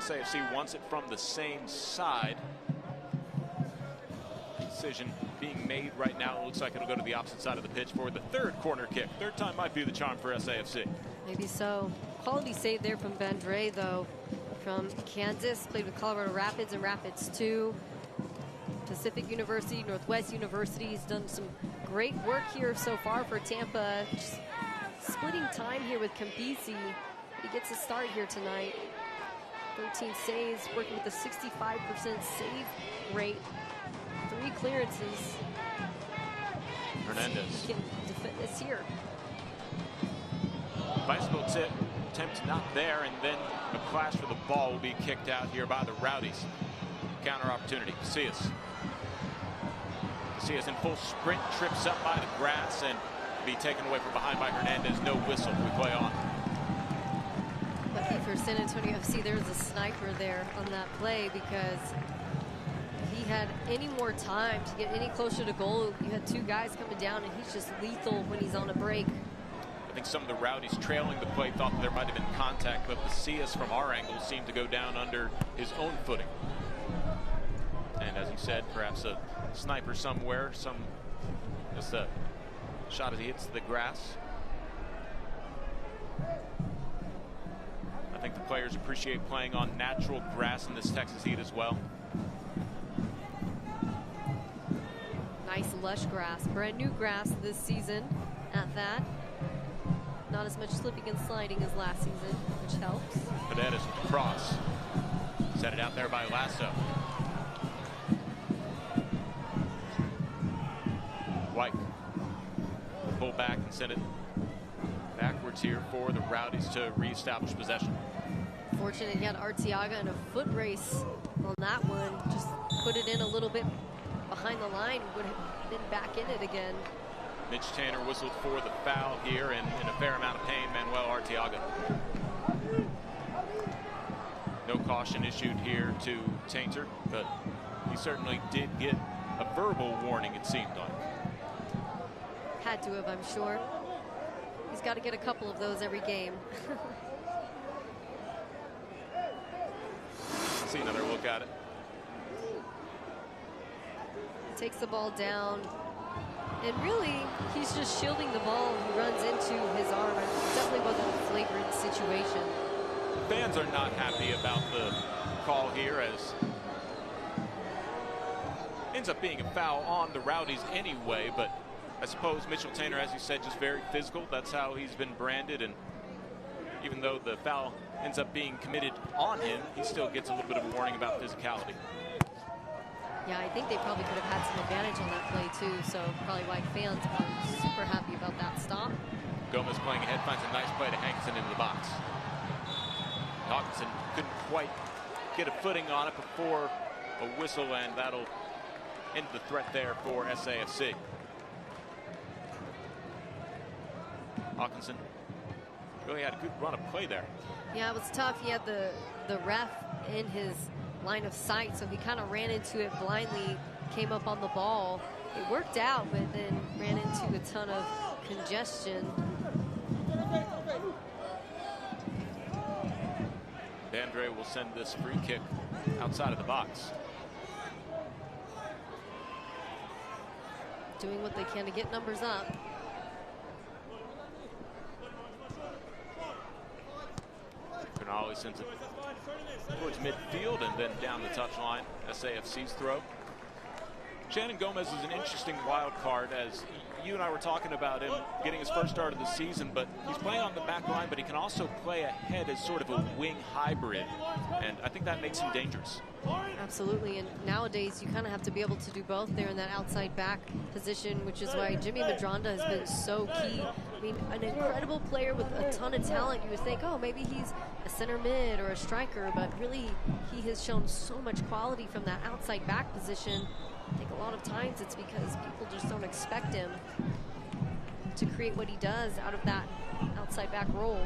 SAFC wants it from the same side. Decision being made right now. It looks like it'll go to the opposite side of the pitch for the third corner kick. Third time might be the charm for SAFC. Maybe so. Quality save there from Bandre, though, from Kansas. Played with Colorado Rapids and Rapids 2. Pacific University, Northwest University. He's done some great work here so far for Tampa. Just splitting time here with Campisi. He gets a start here tonight. 13 saves, working with a 65% save rate. 3 clearances. Hernandez can defend this here. Bicycle attempt not there, and then a clash for the ball will be kicked out here by the Rowdies. Counter opportunity. Casillas in full sprint, trips up by the grass and be taken away from behind by Hernandez. No whistle. We play on. Lucky for San Antonio FC, there was a sniper there on that play, because if he had any more time to get any closer to goal, you had 2 guys coming down, and he's just lethal when he's on a break. I think some of the Rowdies trailing the play thought that there might have been contact, but Casillas from our angle seemed to go down under his own footing. And as he said, perhaps a sniper somewhere, just a shot as he hits the grass. I think the players appreciate playing on natural grass in this Texas heat as well. Nice lush grass, brand new grass this season at that. Not as much slipping and sliding as last season, which helps. Paredes with the cross. Set it out there by Lasso. White will pull back and send it backwards here for the Rowdies to reestablish possession. Fortunate he had Arteaga in a foot race on that one. Just put it in a little bit behind the line, would have been back in it again. Mitch Tanner whistled for the foul here, and in a fair amount of pain, Manuel Arteaga. No caution issued here to Tainter, but he certainly did get a verbal warning, it seemed like. Had to have, I'm sure. He's got to get a couple of those every game. See another look at it. Takes the ball down. And really, he's just shielding the ball. He runs into his arm. It definitely wasn't a flagrant situation. Fans are not happy about the call here, as ends up being a foul on the Rowdies anyway, but I suppose Mitchell Tanner, as you said, just very physical. That's how he's been branded, and even though the foul ends up being committed on him, he still gets a little bit of a warning about physicality. Yeah, I think they probably could have had some advantage on that play too, so probably why fans are super happy about that stop. Gomez playing ahead, finds a nice play to Hankinson into the box. Hawkinson couldn't quite get a footing on it before a whistle, and that'll end the threat there for SAFC. Hawkinson really had a good run of play there. Yeah, it was tough. He had the ref in his line of sight, so he kind of ran into it blindly, came up on the ball. It worked out, but then ran into a ton of congestion. Bandre will send this free kick outside of the box. Doing what they can to get numbers up. Canali sends it towards midfield and then down the touchline. SAFC's throw. Shannon Gomez is an interesting wild card, as you and I were talking about him getting his first start of the season, but he's playing on the back line, but he can also play ahead as sort of a wing hybrid, and I think that makes him dangerous. Absolutely, and nowadays you kind of have to be able to do both there in that outside back position, which is why Jimmy Madronda has been so key. I mean, an incredible player with a ton of talent. You would think, oh, maybe he's a center mid or a striker, but really he has shown so much quality from that outside back position. I think a lot of times it's because people just don't expect him to create what he does out of that outside back role.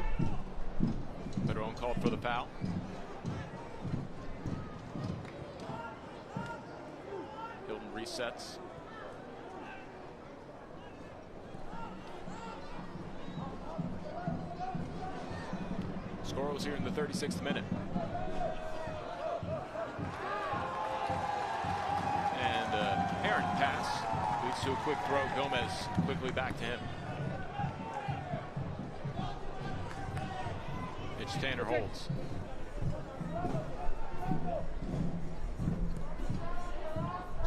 Padron called for the foul. Hilton resets. Scoreless here in the 36th minute. Rowdies to a quick throw. Gomez quickly back to him. It's Tanner holds.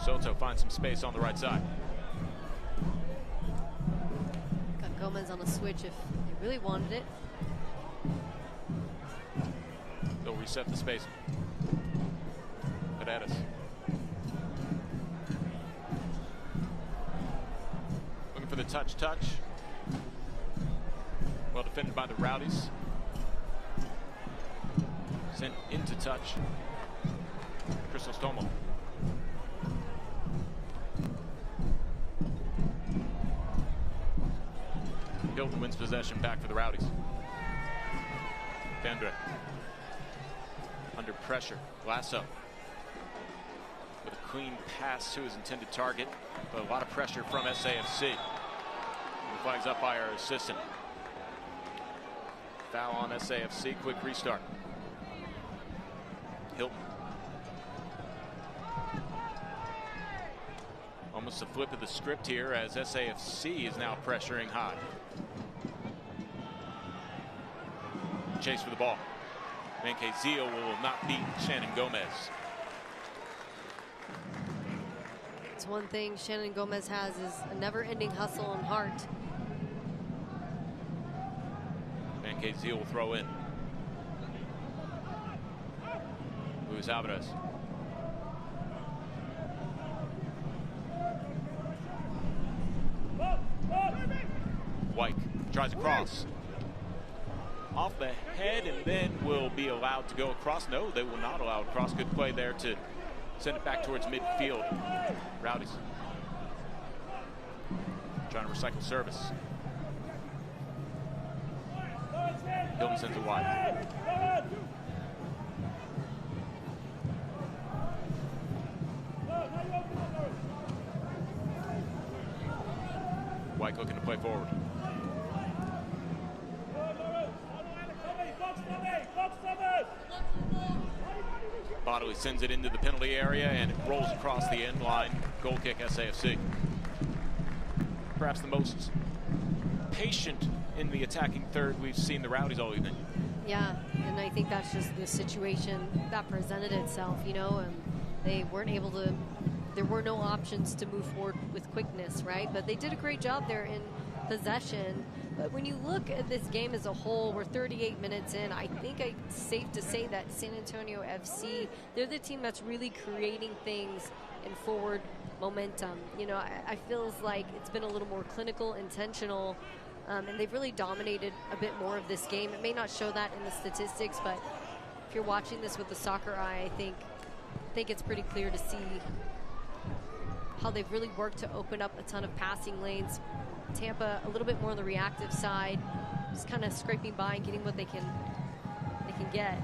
Soto finds some space on the right side. Got Gomez on a switch if they really wanted it. They'll reset the space. Paredes. Looking for the touch. Well defended by the Rowdies. Sent into touch. Crisostomo. Hilton wins possession back for the Rowdies. Fendre. Under pressure. Lasso. With a clean pass to his intended target. But a lot of pressure from SAFC. The flag's up by our assistant. Foul on SAFC. Quick restart. Hilton. Almost a flip of the script here as SAFC is now pressuring high. Chase for the ball. Manquezillo will not beat Shannon Gomez. It's one thing Shannon Gomez has is a never-ending hustle and heart. Manquezillo will throw in. Luis Alvarez. White tries a cross. Off the head and then will be allowed to go across. No, they will not allow it across. Good play there to send it back towards midfield. Rowdies trying to recycle service. Hilton sends it wide. White looking to play forward. Bodley sends it into the penalty area and it rolls across the end line. Goal kick SAFC. Perhaps the most patient in the attacking third we've seen the Rowdies all evening. Yeah, and I think that's just the situation that presented itself, you know, and they weren't able to, there were no options to move forward with quickness, right? But they did a great job there in possession. But when you look at this game as a whole, we're 38 minutes in. I think it's safe to say that San Antonio FC, they're the team that's really creating things in forward momentum. You know, I feel like it's been a little more clinical, intentional, and they've really dominated a bit more of this game. It may not show that in the statistics, but if you're watching this with the soccer eye, I think it's pretty clear to see how they've really worked to open up a ton of passing lanes. Tampa a little bit more on the reactive side, just kind of scraping by and getting what they can get.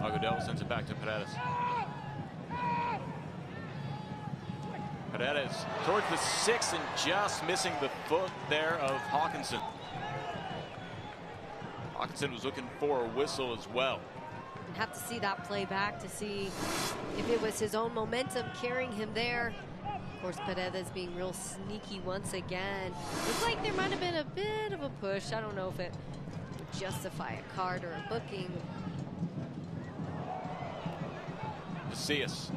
Agudelo sends it back to Paredes. Paredes towards the 6 and just missing the foot there of Hawkinson. Hawkinson was looking for a whistle as well. And have to see that play back to see if it was his own momentum carrying him there. Of course, Paredes being real sneaky once again. Looks like there might have been a bit of a push. I don't know if it would justify a card or a booking. Macias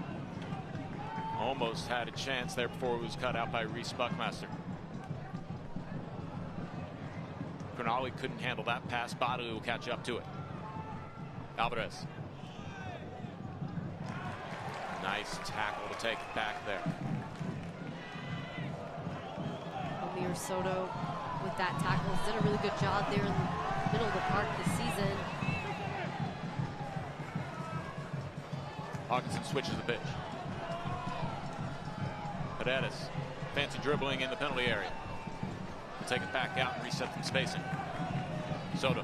almost had a chance there before it was cut out by Reese Buckmaster. Cronali couldn't handle that pass. Bodley will catch up to it. Alvarez. Nice tackle to take it back there. Omir Soto with that tackle has done a really good job there in the middle of the park this season. Hawkinson switches the pitch. Paredes, fancy dribbling in the penalty area. We'll take it back out and reset some spacing. Soto.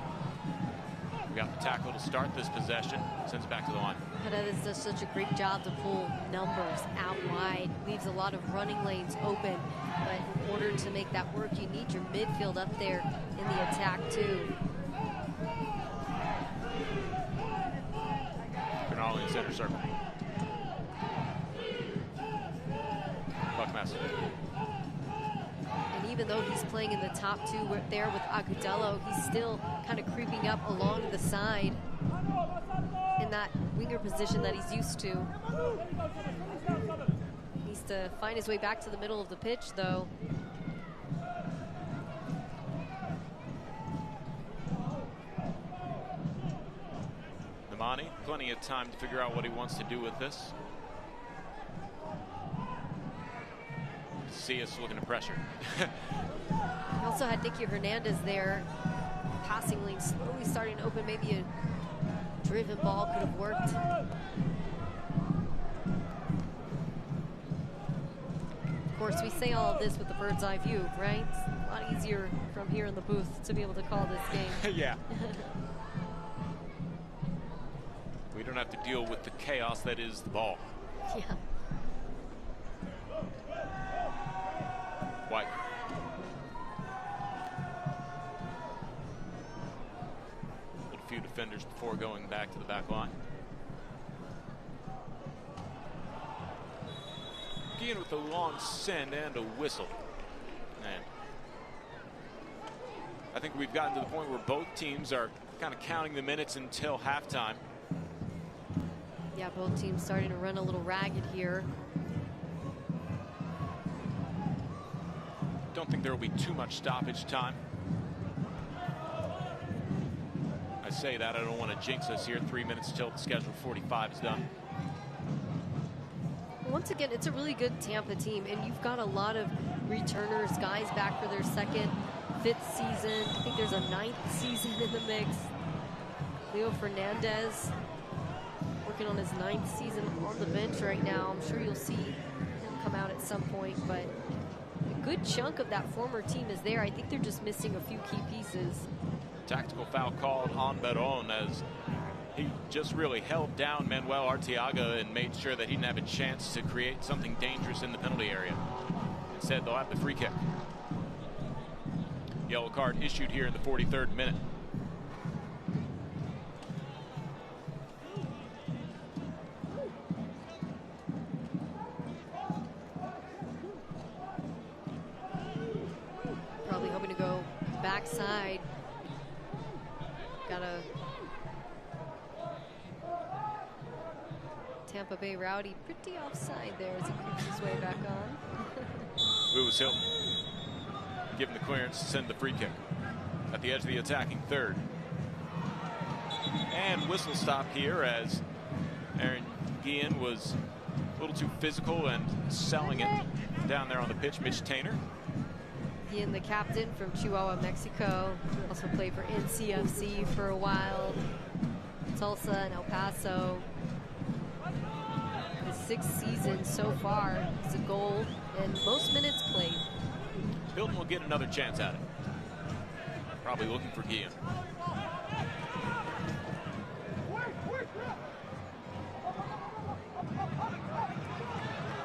We got the tackle to start this possession. Sends it back to the line. Paredes does such a great job to pull numbers out wide. Leaves a lot of running lanes open. But in order to make that work, you need your midfield up there in the attack too. Cronali in center circle. even though he's playing in the top two there with Agudelo, he's still kind of creeping up along the side in that winger position that he's used to. Needs to find his way back to the middle of the pitch, though. Nemani, plenty of time to figure out what he wants to do with this. See us looking to pressure. We also had Nicky Hernandez there. Passing lane slowly starting to open. Maybe a driven ball could have worked. Of course, we say all of this with the bird's eye view, right? It's a lot easier from here in the booth to be able to call this game. Yeah. We don't have to deal with the chaos that is the ball. Yeah. White. A few defenders before going back to the back line. Guillen with a long send and a whistle. And I think we've gotten to the point where both teams are kind of counting the minutes until halftime. Yeah, both teams starting to run a little ragged here. Don't think there will be too much stoppage time. I say that, I don't want to jinx us here. 3 minutes till the scheduled 45 is done. Once again, it's a really good Tampa team, and you've got a lot of returners, guys back for their second, fifth season. I think there's a 9th season in the mix. Leo Fernandez working on his 9th season on the bench right now. I'm sure you'll see him come out at some point, but a good chunk of that former team is there. I think they're just missing a few key pieces. Tactical foul called on Beron as he just really held down Manuel Arteaga and made sure that he didn't have a chance to create something dangerous in the penalty area. Instead, they'll have the free kick. Yellow card issued here in the 43rd minute. Probably hoping to go backside. Got a Tampa Bay Rowdy pretty offside there as he creeps his way back on. Lewis Hilton giving the clearance to send the free kick at the edge of the attacking third. And whistle stop here as Aaron Guillen was a little too physical and selling it down there on the pitch. Mitch Tainer. Guillen, the captain from Chihuahua, Mexico, also played for NCFC for a while, Tulsa and El Paso. His 6th season so far is a goal and most minutes played. Hilton will get another chance at it. Probably looking for Guillen.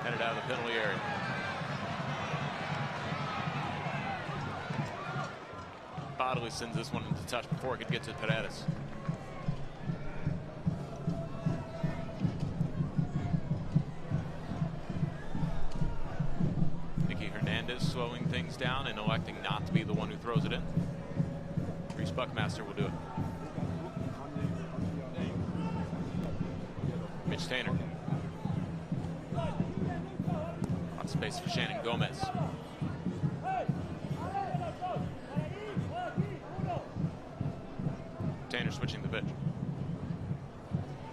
Headed out of the penalty area. Bodily sends this one into touch before it could get to Paredes. Nicky Hernandez slowing things down and electing not to be the one who throws it in. Reese Buckmaster will do it. Mitch Tainer. On space for Shannon Gomez. Tainer switching the pitch.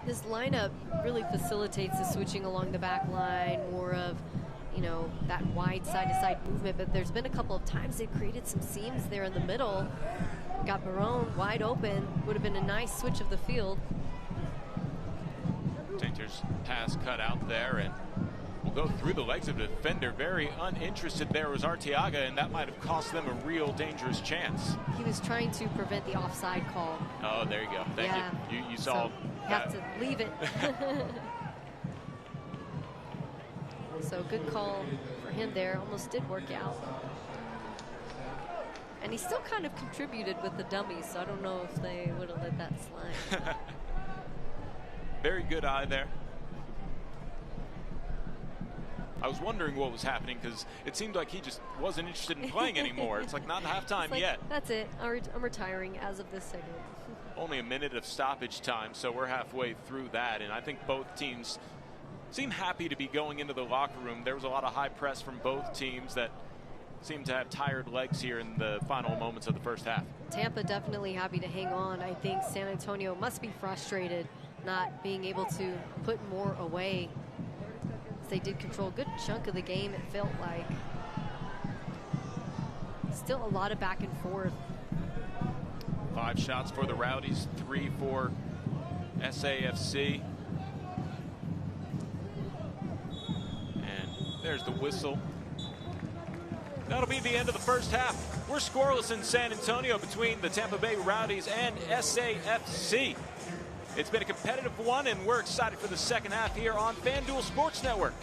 This lineup really facilitates the switching along the back line, more of, you know, that wide side-to-side movement, but there's been a couple of times they created some seams there in the middle. Got Barone wide open, would have been a nice switch of the field. Tainter's pass cut out there and will go through the legs of the defender. Very uninterested there was Arteaga, and that might have cost them a real dangerous chance. He was trying to prevent the offside call. Oh, there you go. Thank you. You saw so have to leave it. So good call for him there. Almost did work out. And he still kind of contributed with the dummies, so I don't know if they would have let that slide. Very good eye there. I was wondering what was happening because it seemed like he just wasn't interested in playing anymore. It's like not halftime yet. That's it. I'm retiring as of this segment. Only a minute of stoppage time, so we're halfway through that, and I think both teams seem happy to be going into the locker room. There was a lot of high press from both teams that seemed to have tired legs here in the final moments of the first half. Tampa definitely happy to hang on. I think San Antonio must be frustrated not being able to put more away. They did control a good chunk of the game, it felt like. Still a lot of back and forth. 5 shots for the Rowdies, 3 for SAFC. And there's the whistle. That'll be the end of the first half. We're scoreless in San Antonio between the Tampa Bay Rowdies and SAFC. It's been a competitive one, and we're excited for the second half here on FanDuel Sports Network.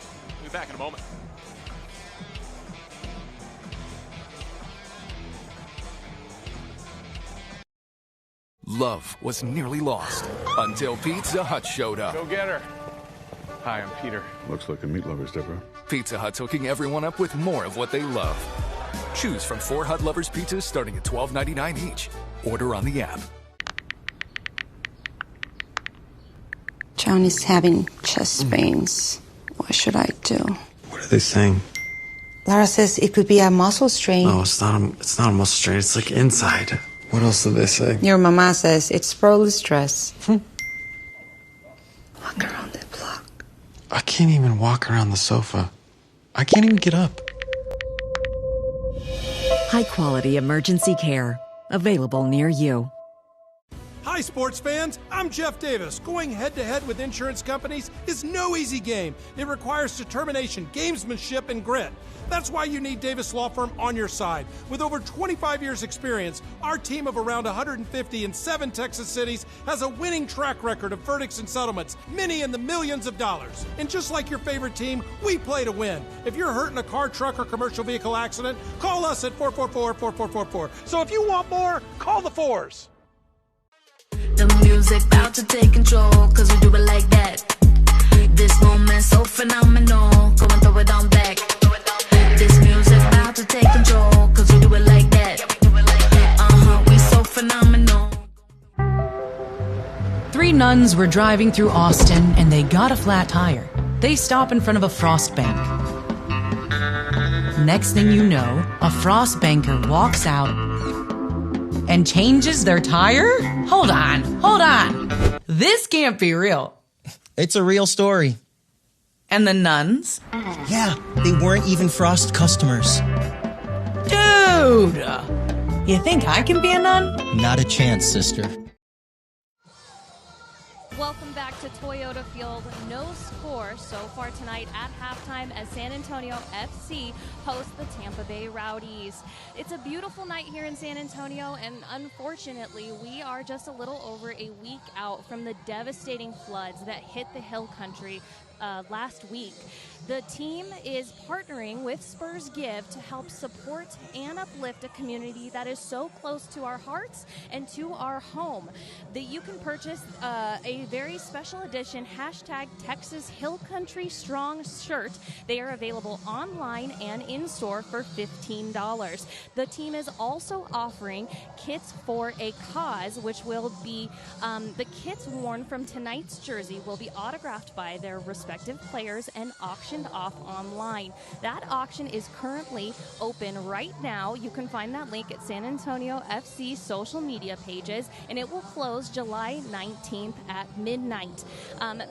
We'll be back in a moment. Love was nearly lost until Pizza Hut showed up. Go get her. Hi, I'm Peter. Looks like a meat lover's Deborah. Pizza Hut's hooking everyone up with more of what they love. Choose from 4 Hut Lovers pizzas starting at $12.99 each. Order on the app. John is having chest pains. What should I do? What are they saying? Lara says it could be a muscle strain. No, it's not a muscle strain. It's like inside. What else did they say? Your mama says it's probably stress. Walk around the block. I can't even walk around the sofa. I can't even get up. High-quality emergency care. Available near you. Hi, sports fans. I'm Jeff Davis. Going head-to-head with insurance companies is no easy game. It requires determination, gamesmanship, and grit. That's why you need Davis Law Firm on your side. With over 25 years' experience, our team of around 150 in 7 Texas cities has a winning track record of verdicts and settlements, many in the millions of dollars. And just like your favorite team, we play to win. If you're hurt in a car, truck, or commercial vehicle accident, call us at 444-4444. So if you want more, call the 4s. The music about to take control, cause we do it like that. This moment so phenomenal, go and throw it on back. This music about to take control, cause we do it like that. We so phenomenal. 3 nuns were driving through Austin and they got a flat tire. They stop in front of a frost bank. Next thing you know, a frost banker walks out and changes their tire? Hold on. This can't be real. It's a real story. And the nuns? Yeah, they weren't even Frost customers. Dude! You think I can be a nun? Not a chance, sister. Welcome back to Toyota Field. No score so far tonight at halftime as San Antonio FC hosts the Tampa Bay Rowdies. It's a beautiful night here in San Antonio, and unfortunately, we are just a little over a week out from the devastating floods that hit the Hill Country last week. The team is partnering with Spurs Give to help support and uplift a community that is so close to our hearts and to our home. That you can purchase a very special edition #Texas Hill Country Strong shirt. They are available online and in store for $15. The team is also offering kits for a cause, which will be the kits worn from tonight's jersey will be autographed by their respective players and auctioned off online. That auction is currently open right now. You can find that link at San Antonio FC social media pages, and it will close July 19th at midnight.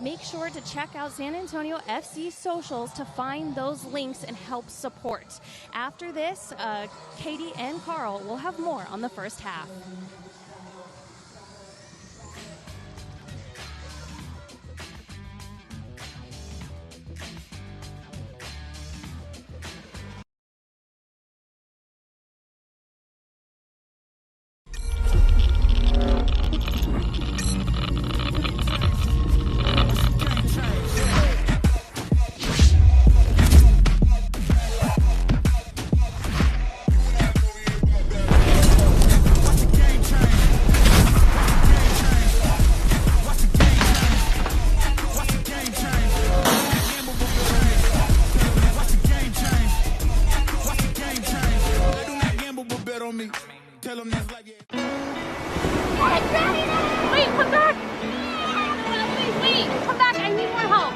Make sure to check out San Antonio FC socials to find those links and help support. After this, Katie and Carl will have more on the first half. Wait, come back! Wait, come back, I need more help.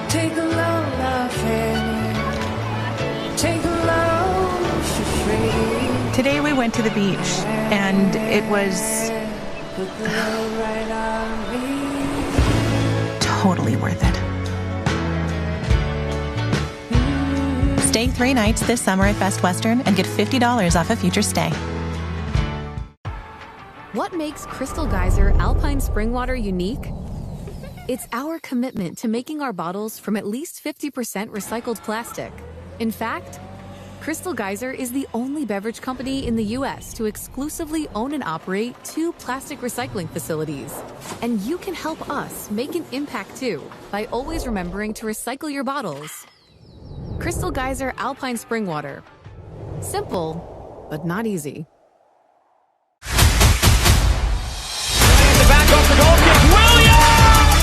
Take a load off Fanny. Take a load for free. Today we went to the beach, and it was totally worth it. Stay 3 nights this summer at Best Western and get $50 off a future stay. What makes Crystal Geyser Alpine Spring Water unique? It's our commitment to making our bottles from at least 50% recycled plastic. In fact, Crystal Geyser is the only beverage company in the U.S. to exclusively own and operate 2 plastic recycling facilities. And you can help us make an impact too by always remembering to recycle your bottles. Crystal Geyser Alpine Spring Water. Simple, but not easy. Back off the goal kick, Williams!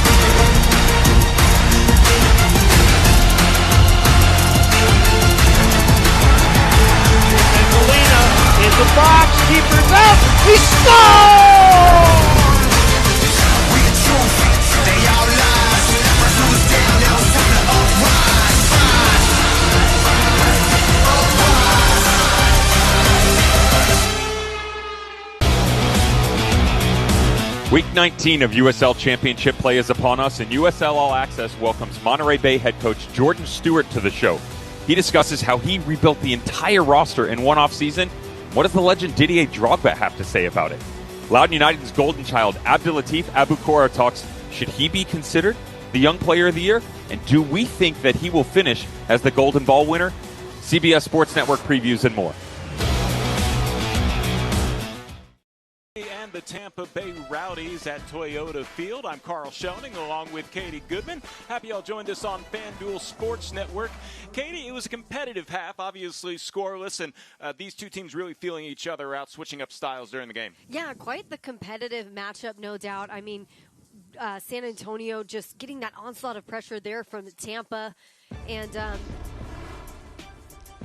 And Molina in the box, keeper's up, he scores! They all lies, who's down, now it's time to uprise. Week 19 of USL Championship play is upon us, and USL All Access welcomes Monterey Bay head coach Jordan Stewart to the show. He discusses how he rebuilt the entire roster in one off-season. What does the legend Didier Drogba have to say about it? Loudoun United's golden child Abdulatif Abukora talks, should he be considered the Young Player of the Year? And do we think that he will finish as the Golden Ball winner? CBS Sports Network previews and more. And the Tampa Bay Rowdies at Toyota Field. I'm Carl Schoening along with Katie Goodman. Happy y'all joined us on FanDuel Sports Network. Katie, it was a competitive half, obviously scoreless, and these two teams really feeling each other out, switching up styles during the game. Yeah, quite the competitive matchup, no doubt. I mean, San Antonio just getting that onslaught of pressure there from Tampa, and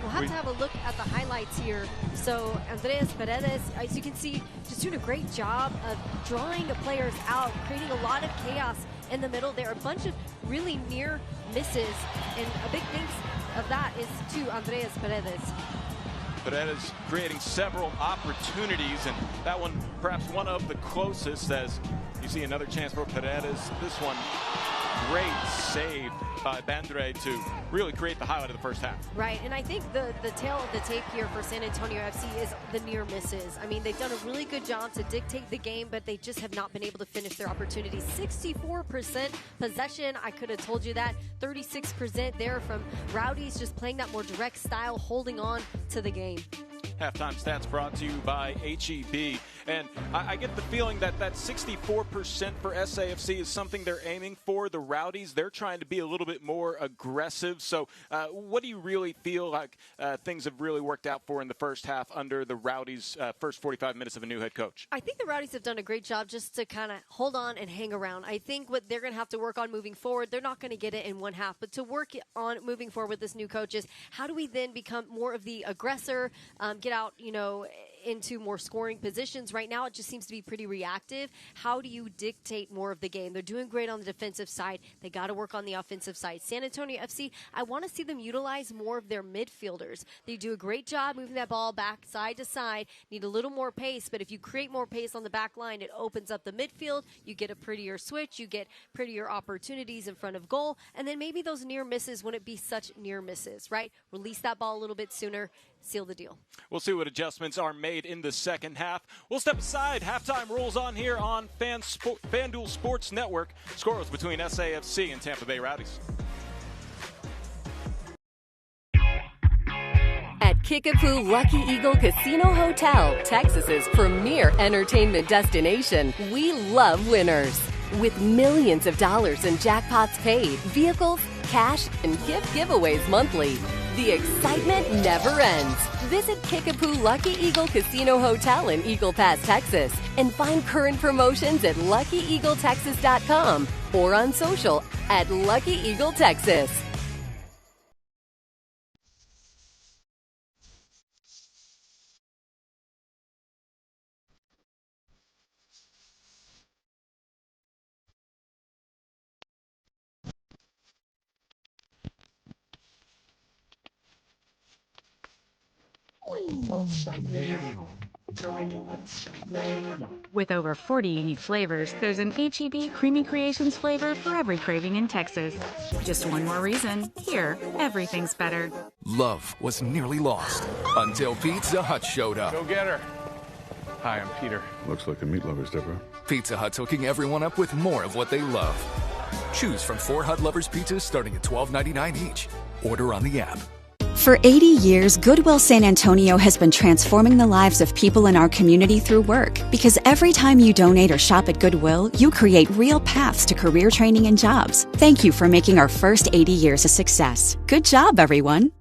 we'll have to have a look at the highlights here. So Andreas Paredes, as you can see, just doing a great job of drawing the players out, creating a lot of chaos in the middle. There are a bunch of really near misses, and a big thanks of that is to Andreas Paredes. Paredes creating several opportunities, and that one perhaps one of the closest, as you see another chance for Paredes. This one, great save by Bandre to really create the highlight of the first half. Right, and I think the tail of the tape here for San Antonio FC is the near misses. I mean, they've done a really good job to dictate the game, but they just have not been able to finish their opportunities. 64% possession, I could have told you that. 36% there from Rowdies, just playing that more direct style, holding on to the game. Halftime stats brought to you by HEB. And I get the feeling that that 64% for SAFC is something they're aiming for. The Rowdies, they're trying to be a little bit more aggressive. So what do you really feel like things have really worked out for in the first half under the Rowdies' first 45 minutes of a new head coach? I think the Rowdies have done a great job just to kind of hold on and hang around. I think what they're going to have to work on moving forward, they're not going to get it in one half, but to work on moving forward with this new coach is how do we then become more of the aggressor, get out, into more scoring positions. Right now, it just seems to be pretty reactive. How do you dictate more of the game? They're doing great on the defensive side. They got to work on the offensive side. San Antonio FC, I want to see them utilize more of their midfielders. They do a great job moving that ball back side to side. Need a little more pace, but if you create more pace on the back line, it opens up the midfield. You get a prettier switch. You get prettier opportunities in front of goal. And then maybe those near misses wouldn't be such near misses, right? Release that ball a little bit sooner. Seal the deal. We'll see what adjustments are made in the second half. We'll step aside. Halftime rolls on here on FanDuel Sports Network. Scoreless between SAFC and Tampa Bay Rowdies. At Kickapoo Lucky Eagle Casino Hotel, Texas's premier entertainment destination, we love winners. With millions of dollars in jackpots paid, vehicles, cash, and gift giveaways monthly, the excitement never ends. Visit Kickapoo Lucky Eagle Casino Hotel in Eagle Pass, Texas, and find current promotions at LuckyEagleTexas.com or on social at Lucky Eagle Texas. With over 40 unique flavors, there's an H-E-B Creamy Creations flavor for every craving in Texas. Just one more reason. Here, everything's better. Love was nearly lost until Pizza Hut showed up. Go get her. Hi, I'm Peter. Looks like a meat lover's dipper. Pizza Hut's hooking everyone up with more of what they love. Choose from 4 Hut Lovers pizzas starting at $12.99 each. Order on the app. For 80 years, Goodwill San Antonio has been transforming the lives of people in our community through work. Because every time you donate or shop at Goodwill, you create real paths to career training and jobs. Thank you for making our first 80 years a success. Good job, everyone.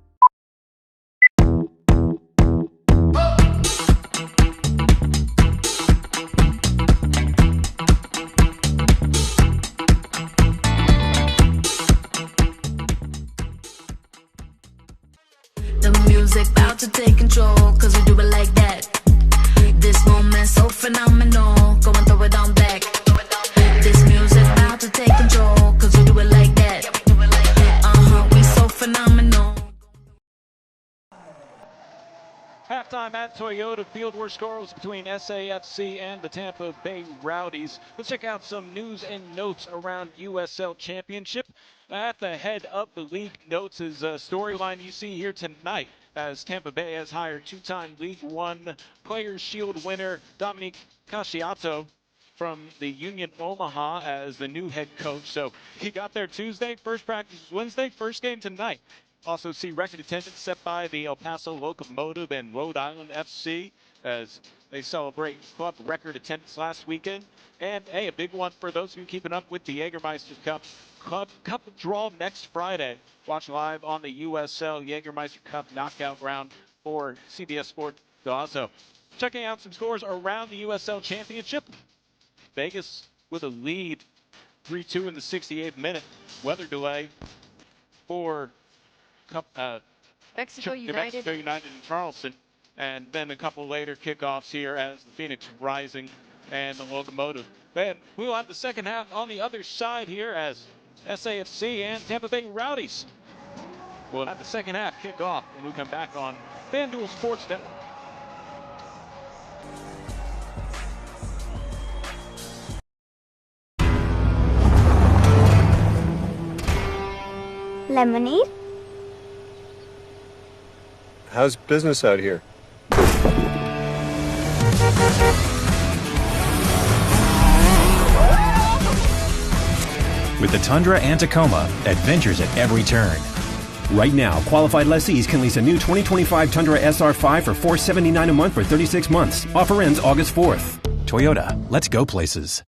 About to take control, cause we do it like that. This moment so phenomenal, go and throw it on back. This music about to take control, cause we do it like that. We so phenomenal. Halftime at Toyota Field were scores between SAFC and the Tampa Bay Rowdies. Let's check out some news and notes around USL Championship. At the head of the league notes is a storyline you see here tonight, as Tampa Bay has hired two-time League One Players' Shield winner Dominique Casciato from the Union Omaha as the new head coach. So he got there Tuesday, first practice Wednesday, first game tonight. Also see record attendance set by the El Paso Locomotive and Rhode Island FC as they celebrate club record attendance last weekend. And hey, a big one for those who are keeping up with the Jägermeister Cup. Club Cup draw next Friday. Watch live on the USL Jägermeister Cup knockout round for CBS Sports Gazo. Checking out some scores around the USL Championship. Vegas with a lead, 3-2 in the 68th minute. Weather delay for Mexico United. Mexico United and Charleston. And then a couple later kickoffs here as the Phoenix Rising and the Locomotive. Then we'll have the second half on the other side here as SAFC and Tampa Bay Rowdies. We'll have the second half kick off when we come back on FanDuel Sports Network. Lemonade? How's business out here? With the Tundra and Tacoma, adventures at every turn. Right now, qualified lessees can lease a new 2025 Tundra SR5 for $479 a month for 36 months. Offer ends August 4th. Toyota, let's go places.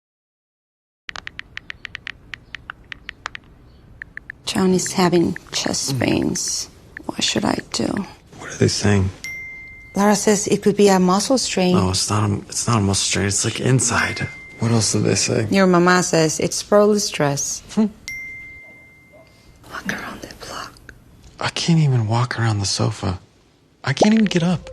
John is having chest pains. What should I do? What are they saying? Lara says it could be a muscle strain. No, it's not a muscle strain. It's like inside. What else did they say? Your mama says it's probably stress. Walk around the block. I can't even walk around the sofa. I can't even get up.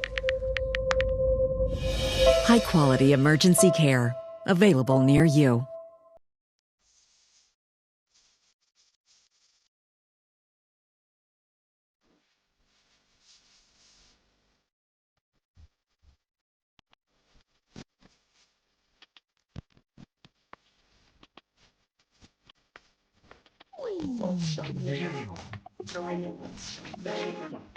High-quality emergency care. Available near you.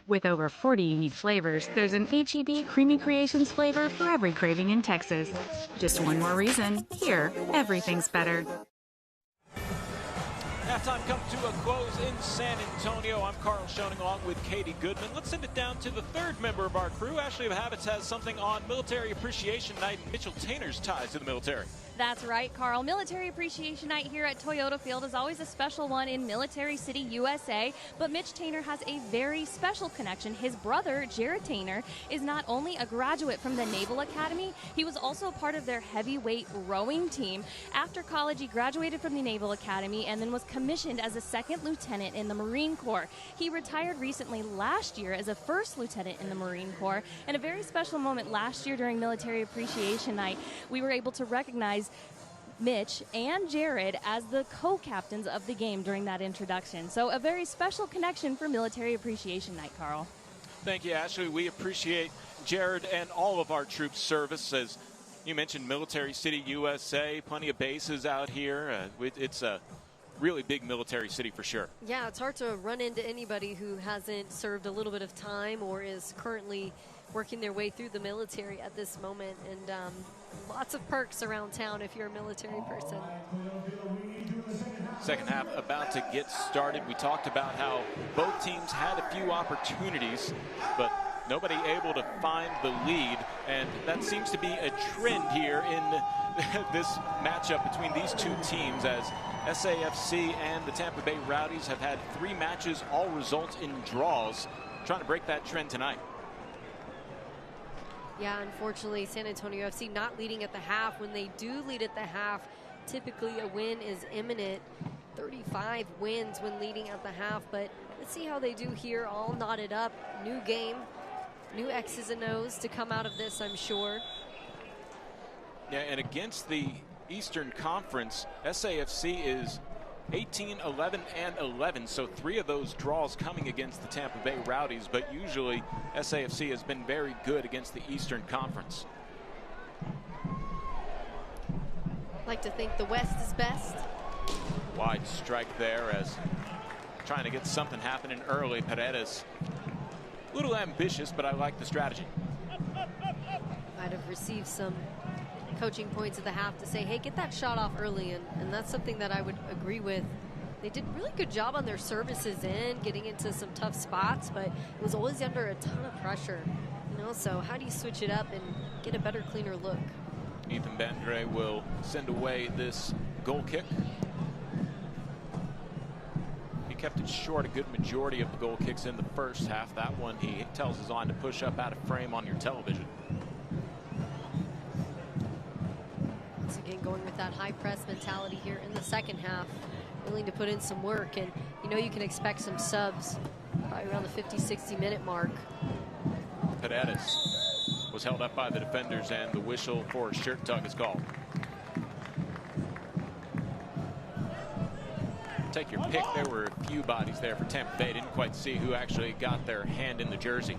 With over 40 unique flavors, there's an H-E-B Creamy Creations flavor for every craving in Texas. Just one more reason. Here, everything's better. Halftime comes to a close in San Antonio. I'm Carl Schoening along with Katie Goodman. Let's send it down to the third member of our crew. Ashley of Habits has something on Military Appreciation Night and Mitchell Tainer's ties to the military. That's right, Carl. Military Appreciation Night here at Toyota Field is always a special one in Military City, USA. But Mitch Tainer has a very special connection. His brother, Jared Tainer, is not only a graduate from the Naval Academy, he was also part of their heavyweight rowing team. After college, he graduated from the Naval Academy and then was commissioned as a second lieutenant in the Marine Corps. He retired recently last year as a first lieutenant in the Marine Corps. And a very special moment last year during Military Appreciation Night, we were able to recognize Mitch and Jared as the co-captains of the game during that introduction. So a very special connection for Military Appreciation Night, Carl. Thank you, Ashley. We appreciate Jared, and all of our troops service. As you mentioned, Military City, USA, plenty of bases out here. It's a really big military city for sure. Yeah, it's hard to run into anybody who hasn't served a little bit of time or is currently working their way through the military at this moment. And lots of perks around town if you're a military person. Second half about to get started. We talked about how both teams had a few opportunities, but nobody able to find the lead, and that seems to be a trend here in this matchup between these two teams, as SAFC and the Tampa Bay Rowdies have had 3 matches all result in draws. Trying to break that trend tonight. Yeah, unfortunately, San Antonio FC not leading at the half. When they do lead at the half, typically a win is imminent. 35 wins when leading at the half, but let's see how they do here. All knotted up. New game, new X's and O's to come out of this, I'm sure. Yeah, and against the Eastern Conference, SAFC is 18, 11, and 11, so 3 of those draws coming against the Tampa Bay Rowdies, but usually SAFC has been very good against the Eastern Conference. Like to think the West is best. Wide strike there, as trying to get something happening early. Paredes, a little ambitious, but I like the strategy. Might have received some coaching points at the half to say, hey, get that shot off early, and that's something that I would agree with. They did a really good job on their services in, getting into some tough spots, but it was always under a ton of pressure. You know, so how do you switch it up and get a better, cleaner look? Ethan Bandre will send away this goal kick. He kept it short a good majority of the goal kicks in the first half. That one he tells his line to push up out of frame on your television. Once again, going with that high press mentality here in the second half, willing to put in some work, and you know you can expect some subs probably around the 50-60 minute mark. Paredes was held up by the defenders, and the whistle for a shirt tug is called. Take your pick. There were a few bodies there for Tampa Bay. Didn't quite see who actually got their hand in the jersey.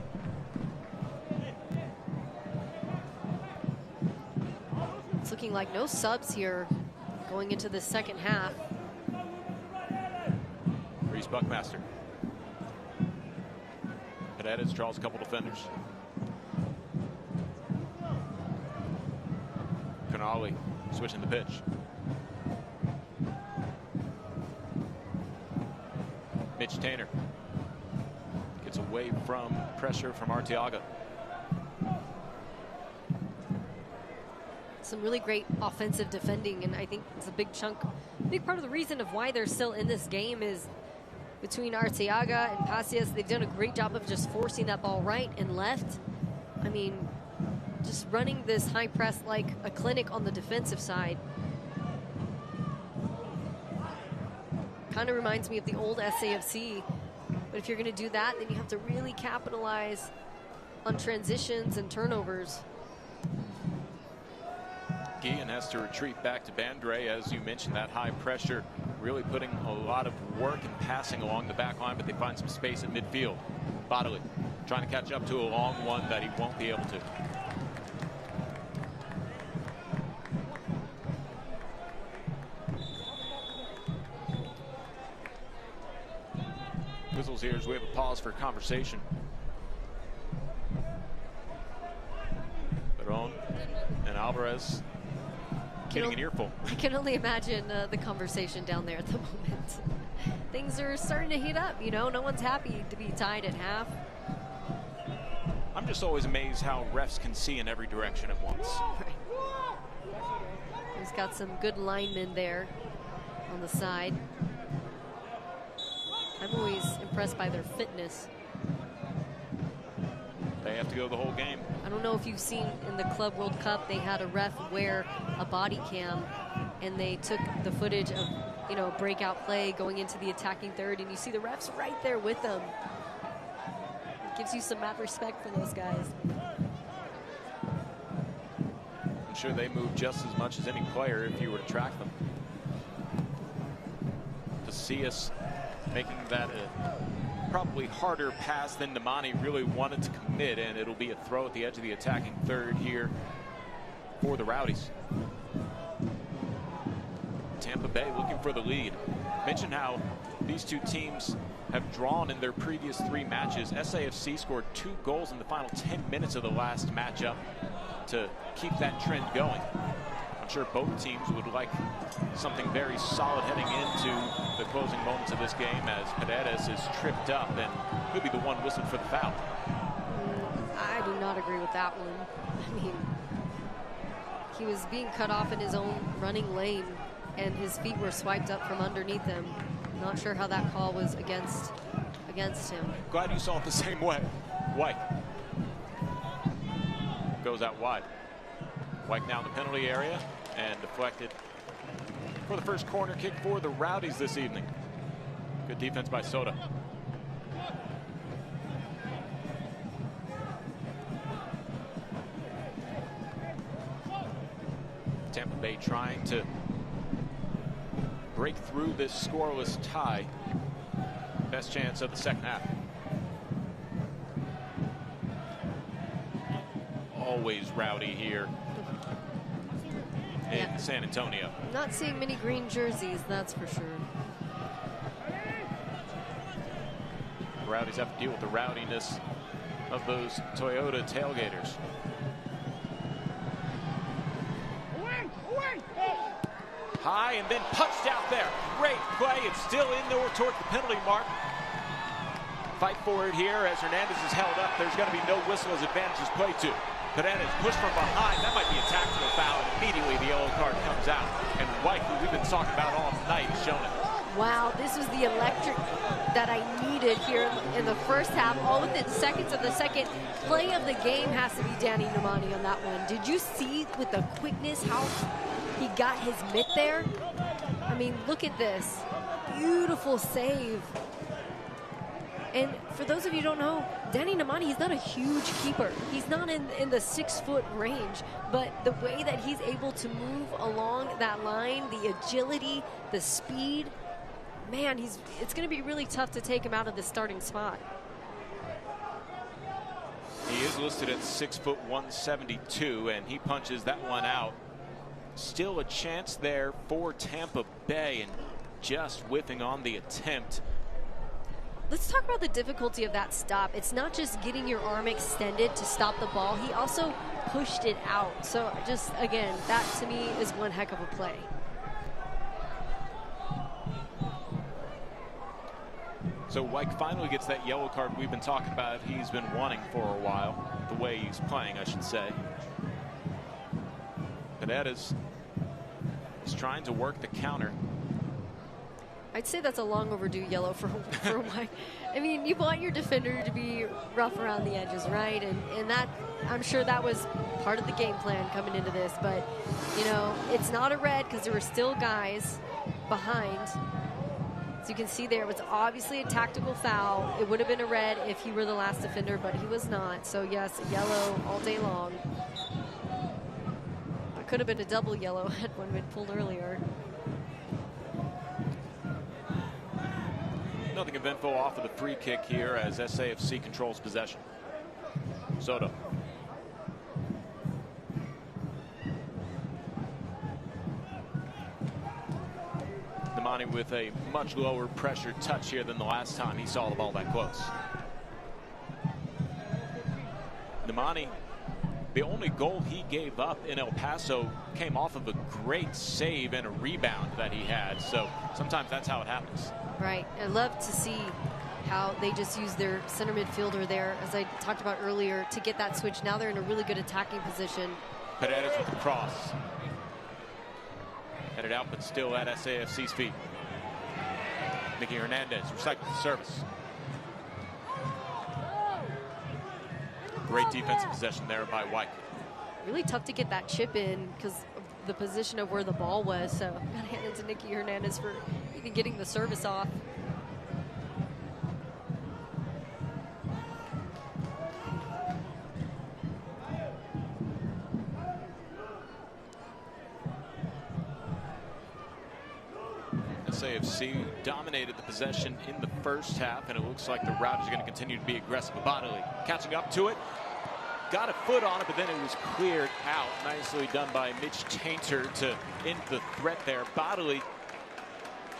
It's looking like no subs here going into the second half. Reese Buckmaster. Paredes draws a couple defenders. Canali switching the pitch. Mitch Tanner gets away from pressure from Arteaga. Some really great offensive defending, and I think it's a big part of the reason of why they're still in this game is between Arteaga and Pacias. They've done a great job of just forcing that ball right and left. I mean, just running this high press like a clinic on the defensive side. Kind of reminds me of the old SAFC, but if you're going to do that, then you have to really capitalize on transitions and turnovers. Guillen has to retreat back to Bandre. As you mentioned, that high pressure really putting a lot of work and passing along the back line, but they find some space at midfield. Bodily trying to catch up to a long one that he won't be able to. Whistles here as we have a pause for conversation. Peron and Alvarez getting an earful. I can only imagine the conversation down there at the moment. Things are starting to heat up, you know. No one's happy to be tied at half. I'm just always amazed how refs can see in every direction at once. Right. He's got some good linemen there on the side. I'm always impressed by their fitness. They have to go the whole game. I don't know if you've seen in the Club World Cup, they had a ref wear a body cam, and they took the footage of, you know, breakout play going into the attacking third, and you see the refs right there with them. It gives you some mad respect for those guys. I'm sure they move just as much as any player if you were to track them. To see us making that probably harder pass than Nemani really wanted to commit, and it'll be a throw at the edge of the attacking third here for the Rowdies. Tampa Bay looking for the lead. Mention how these two teams have drawn in their previous 3 matches. SAFC scored 2 goals in the final 10 minutes of the last matchup to keep that trend going. I'm sure both teams would like something very solid heading into the closing moments of this game, as Paredes is tripped up and he'll be the one whistled for the foul. I do not agree with that one. I mean, he was being cut off in his own running lane, and his feet were swiped up from underneath him. Not sure how that call was against him. Glad you saw it the same way. White goes out wide. White now in the penalty area and deflected for the first corner kick for the Rowdies this evening. Good defense by Soda. Tampa Bay trying to break through this scoreless tie. Best chance of the second half. Always rowdy here in San Antonio. Not seeing many green jerseys, that's for sure. The Rowdies have to deal with the rowdiness of those Toyota tailgaters. High and then punched out there. Great play. It's still in there toward the penalty mark. Fight for it here as Hernandez is held up. There's going to be no whistle as advantage is played to. Paredes pushed from behind. That might be a tactical foul, and immediately the yellow card comes out. And White, who we've been talking about all night, has shown it. Wow, this was the electric that I needed here in the first half. All within seconds of the second play of the game has to be Danny Nemani on that one. Did you see with the quickness how he got his mitt there? I mean, look at this. Beautiful save. And for those of you who don't know, Danny Nemani, he's not a huge keeper. He's not in the 6-foot range, but the way that he's able to move along that line, the agility, the speed, man, it's going to be really tough to take him out of the starting spot. He is listed at 6'172", and he punches that one out. Still a chance there for Tampa Bay, and just whiffing on the attempt. Let's talk about the difficulty of that stop. It's not just getting your arm extended to stop the ball. He also pushed it out. So just, again, that to me is one heck of a play. So White finally gets that yellow card we've been talking about. He's been wanting for a while, the way he's playing, I should say. Paredes is trying to work the counter. I'd say that's a long overdue yellow for White. I mean, you want your defender to be rough around the edges, right? And that, I'm sure that was part of the game plan coming into this. But, you know, it's not a red because there were still guys behind. So you can see there, it was obviously a tactical foul. It would have been a red if he were the last defender, but he was not. So, yes, a yellow all day long. It could have been a double yellow had one been pulled earlier. Nothing eventful off of the free kick here as SAFC controls possession. Soto. Nemani with a much lower pressure touch here than the last time he saw the ball that close. Nemani, the only goal he gave up in El Paso came off of a great save and a rebound that he had. So sometimes that's how it happens. Right. I love to see how they just use their center midfielder there, as I talked about earlier, to get that switch. Now they're in a really good attacking position. Paredes with the cross. Headed out, but still at SAFC's feet. Nicky Hernandez recycles the service. Great defensive possession there by White. Really tough to get that chip in because of the position of where the ball was. So I've got to hand it to Nicky Hernandez for even getting the service off. SAFC dominated the possession in the first half, and it looks like the Rowdies are going to continue to be aggressive. Bodily catching up to it. Got a foot on it, but then it was cleared out. Nicely done by Mitch Tainter to end the threat there. Bodily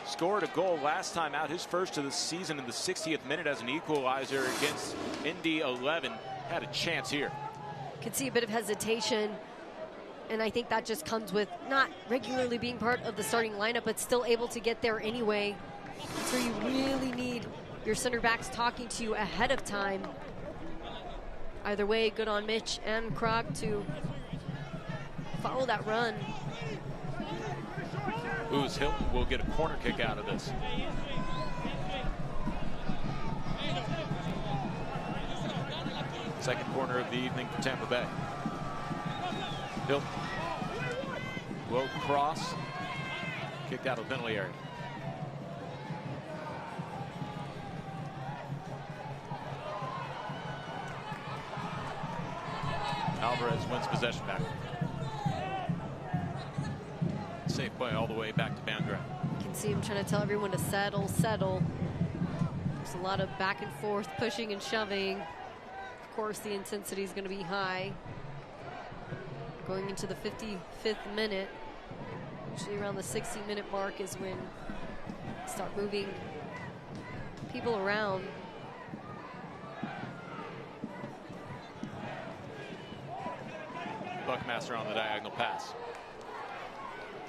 scored a goal last time out, his first of the season in the 60th minute as an equalizer against Indy 11. Had a chance here. Could see a bit of hesitation, and I think that just comes with not regularly being part of the starting lineup, but still able to get there anyway. That's where you really need your center backs talking to you ahead of time. Either way, good on Mitch and Krog to follow that run. Lewis Hilton will get a corner kick out of this. Second corner of the evening for Tampa Bay. Hilton. Low cross. Kicked out of the penalty area. Alvarez wins possession back. Safe play all the way back to Bandra. You can see him trying to tell everyone to settle, settle. There's a lot of back and forth, pushing and shoving. Of course, the intensity is going to be high. Going into the 55th minute, usually around the 60-minute mark is when you start moving people around. Buckmaster on the diagonal pass.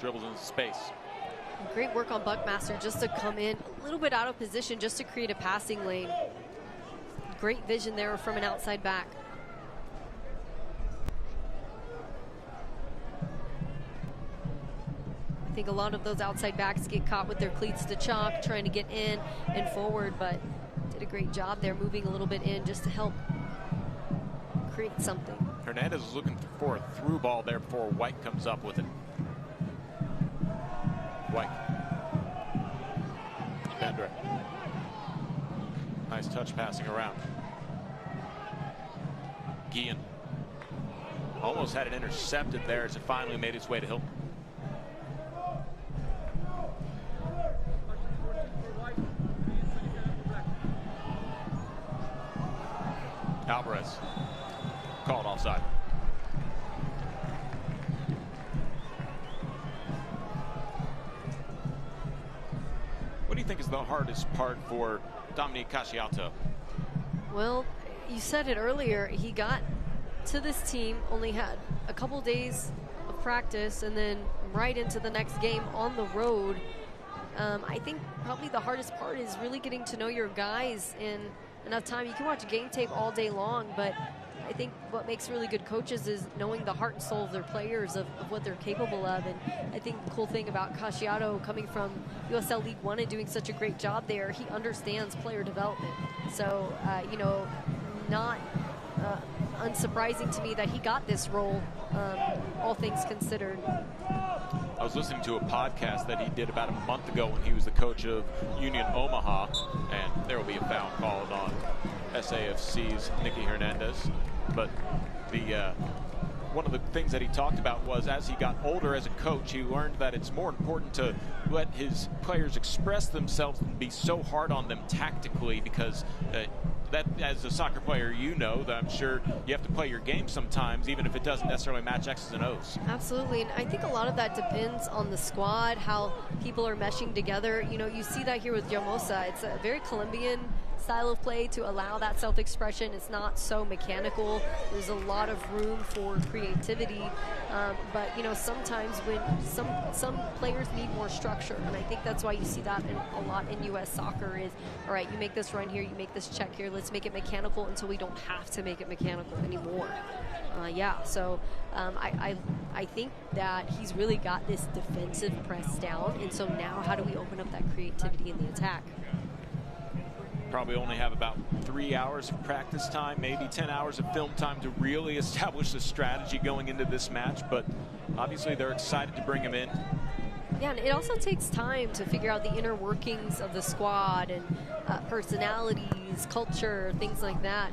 Dribbles into space. Great work on Buckmaster just to come in a little bit out of position just to create a passing lane. Great vision there from an outside back. I think a lot of those outside backs get caught with their cleats to chalk, trying to get in and forward, but did a great job there moving a little bit in just to help create something. Hernandez is looking for a through ball there before White comes up with it. White. Bandra. Nice touch passing around. Guillen. Almost had it intercepted there as it finally made its way to Hilton. Alvarez. Called offside. What do you think is the hardest part for Dominique Cacciato? Well, you said it earlier. He got to this team, only had a couple days of practice, and then right into the next game on the road. I think probably the hardest part is really getting to know your guys in enough time. You can watch game tape all day long, but I think what makes really good coaches is knowing the heart and soul of their players, of what they're capable of. And I think the cool thing about Cacciato coming from USL League One and doing such a great job there, he understands player development. So, you know, not unsurprising to me that he got this role, all things considered. I was listening to a podcast that he did about a month ago when he was the coach of Union Omaha, and there will be a foul called on SAFC's Nicky Hernandez. But the one of the things that he talked about was as he got older as a coach, he learned that it's more important to let his players express themselves than be so hard on them tactically, because that, as a soccer player, you know that I'm sure you have to play your game sometimes, even if it doesn't necessarily match X's and O's. Absolutely, and I think a lot of that depends on the squad, how people are meshing together. You know, you see that here with Llamosa. It's a very Colombian style of play to allow that self-expression. It's not so mechanical. There's a lot of room for creativity, but you know, sometimes when some players need more structure, and I think that's why you see that a lot in U.S. soccer is, all right, you make this run here, you make this check here, let's make it mechanical until we don't have to make it mechanical anymore. Yeah, so I think that he's really got this defensive press down, and so now how do we open up that creativity in the attack? Probably only have about 3 hours of practice time, maybe 10 hours of film time to really establish the strategy going into this match, but obviously they're excited to bring him in. Yeah, and it also takes time to figure out the inner workings of the squad and personalities, culture, things like that.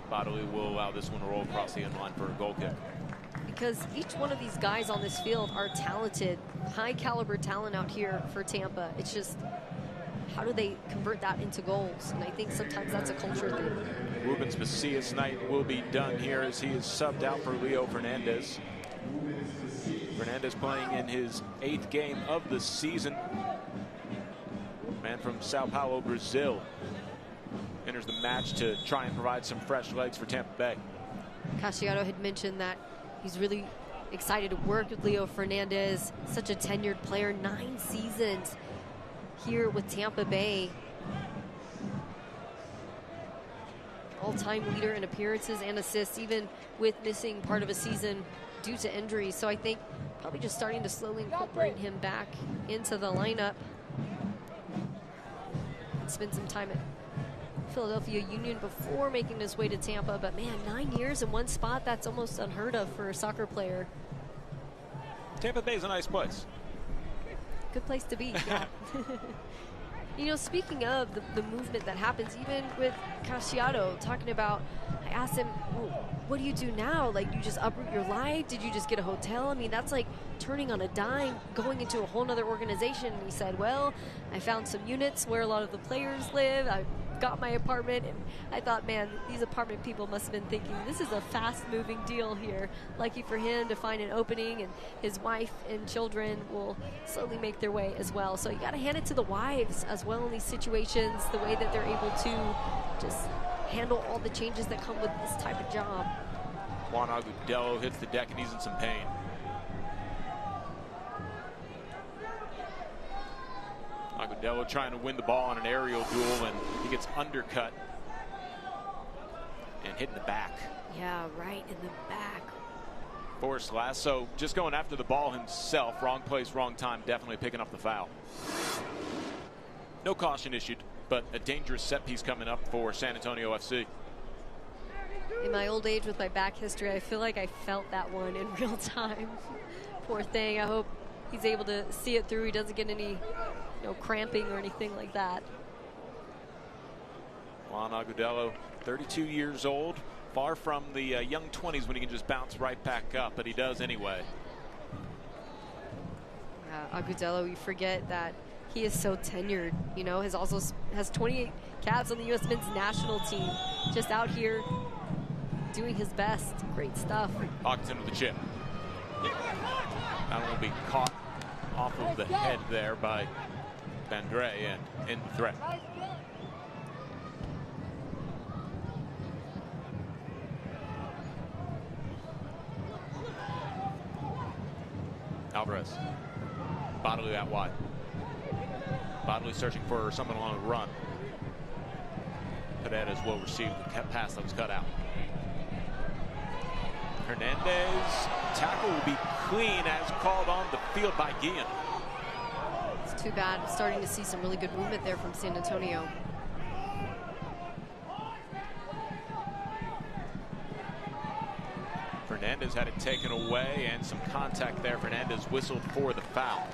Bodily will allow this one to roll across the end line for a goal kick. because each one of these guys on this field are talented, high caliber talent out here for Tampa. It's just, how do they convert that into goals? And I think sometimes that's a culture thing. Ruben's Macias night will be done here as he is subbed out for Leo Fernandez. Fernandez playing in his 8th game of the season. Man from Sao Paulo, Brazil, enters the match to try and provide some fresh legs for Tampa Bay. Casciato had mentioned that he's really excited to work with Leo Fernandez, such a tenured player, 9 seasons here with Tampa Bay. All-time leader in appearances and assists, even with missing part of a season due to injury. So I think probably just starting to slowly incorporate him back into the lineup. Spent some time at Philadelphia Union before making his way to Tampa, but man, 9 years in one spot, that's almost unheard of for a soccer player. Tampa Bay is a nice place. Good place to be, yeah. You know, speaking of the movement that happens, even with Casciato, talking about, I asked him, well, what do you do now? Like, you just uproot your life? Did you just get a hotel? I mean, that's like turning on a dime, going into a whole nother organization. And he said, well, I found some units where a lot of the players live. I got my apartment, and I thought, man, these apartment people must have been thinking, this is a fast-moving deal here. Lucky for him to find an opening, and his wife and children will slowly make their way as well. So you got to hand it to the wives as well in these situations, the way that they're able to just handle all the changes that come with this type of job. Juan Agudelo hits the deck, and he's in some pain. Agudelo trying to win the ball on an aerial duel, and he gets undercut and hit in the back. Yeah, right in the back. Forrest Lasso just going after the ball himself. Wrong place, wrong time, definitely picking up the foul. No caution issued, but a dangerous set piece coming up for San Antonio FC. In my old age with my back history, I feel like I felt that one in real time. Poor thing. I hope he's able to see it through. He doesn't get any cramping or anything like that. Juan Agudelo, 32 years old, far from the young 20s when he can just bounce right back up, but he does anyway. Agudelo, you forget that he is so tenured, has 28 caps on the U.S. men's national team, just out here doing his best. Great stuff. Ogden with the chip. That will be caught off of the head there by Bandre and in the threat. Alvarez. Bodily out wide. Bodily searching for someone along the run. Paredes will receive the pass that was cut out. Hernandez, tackle will be clean as called on the field by Guillen. It's too bad. I'm starting to see some really good movement there from San Antonio. Fernandez had it taken away and some contact there. Fernandez whistled for the foul.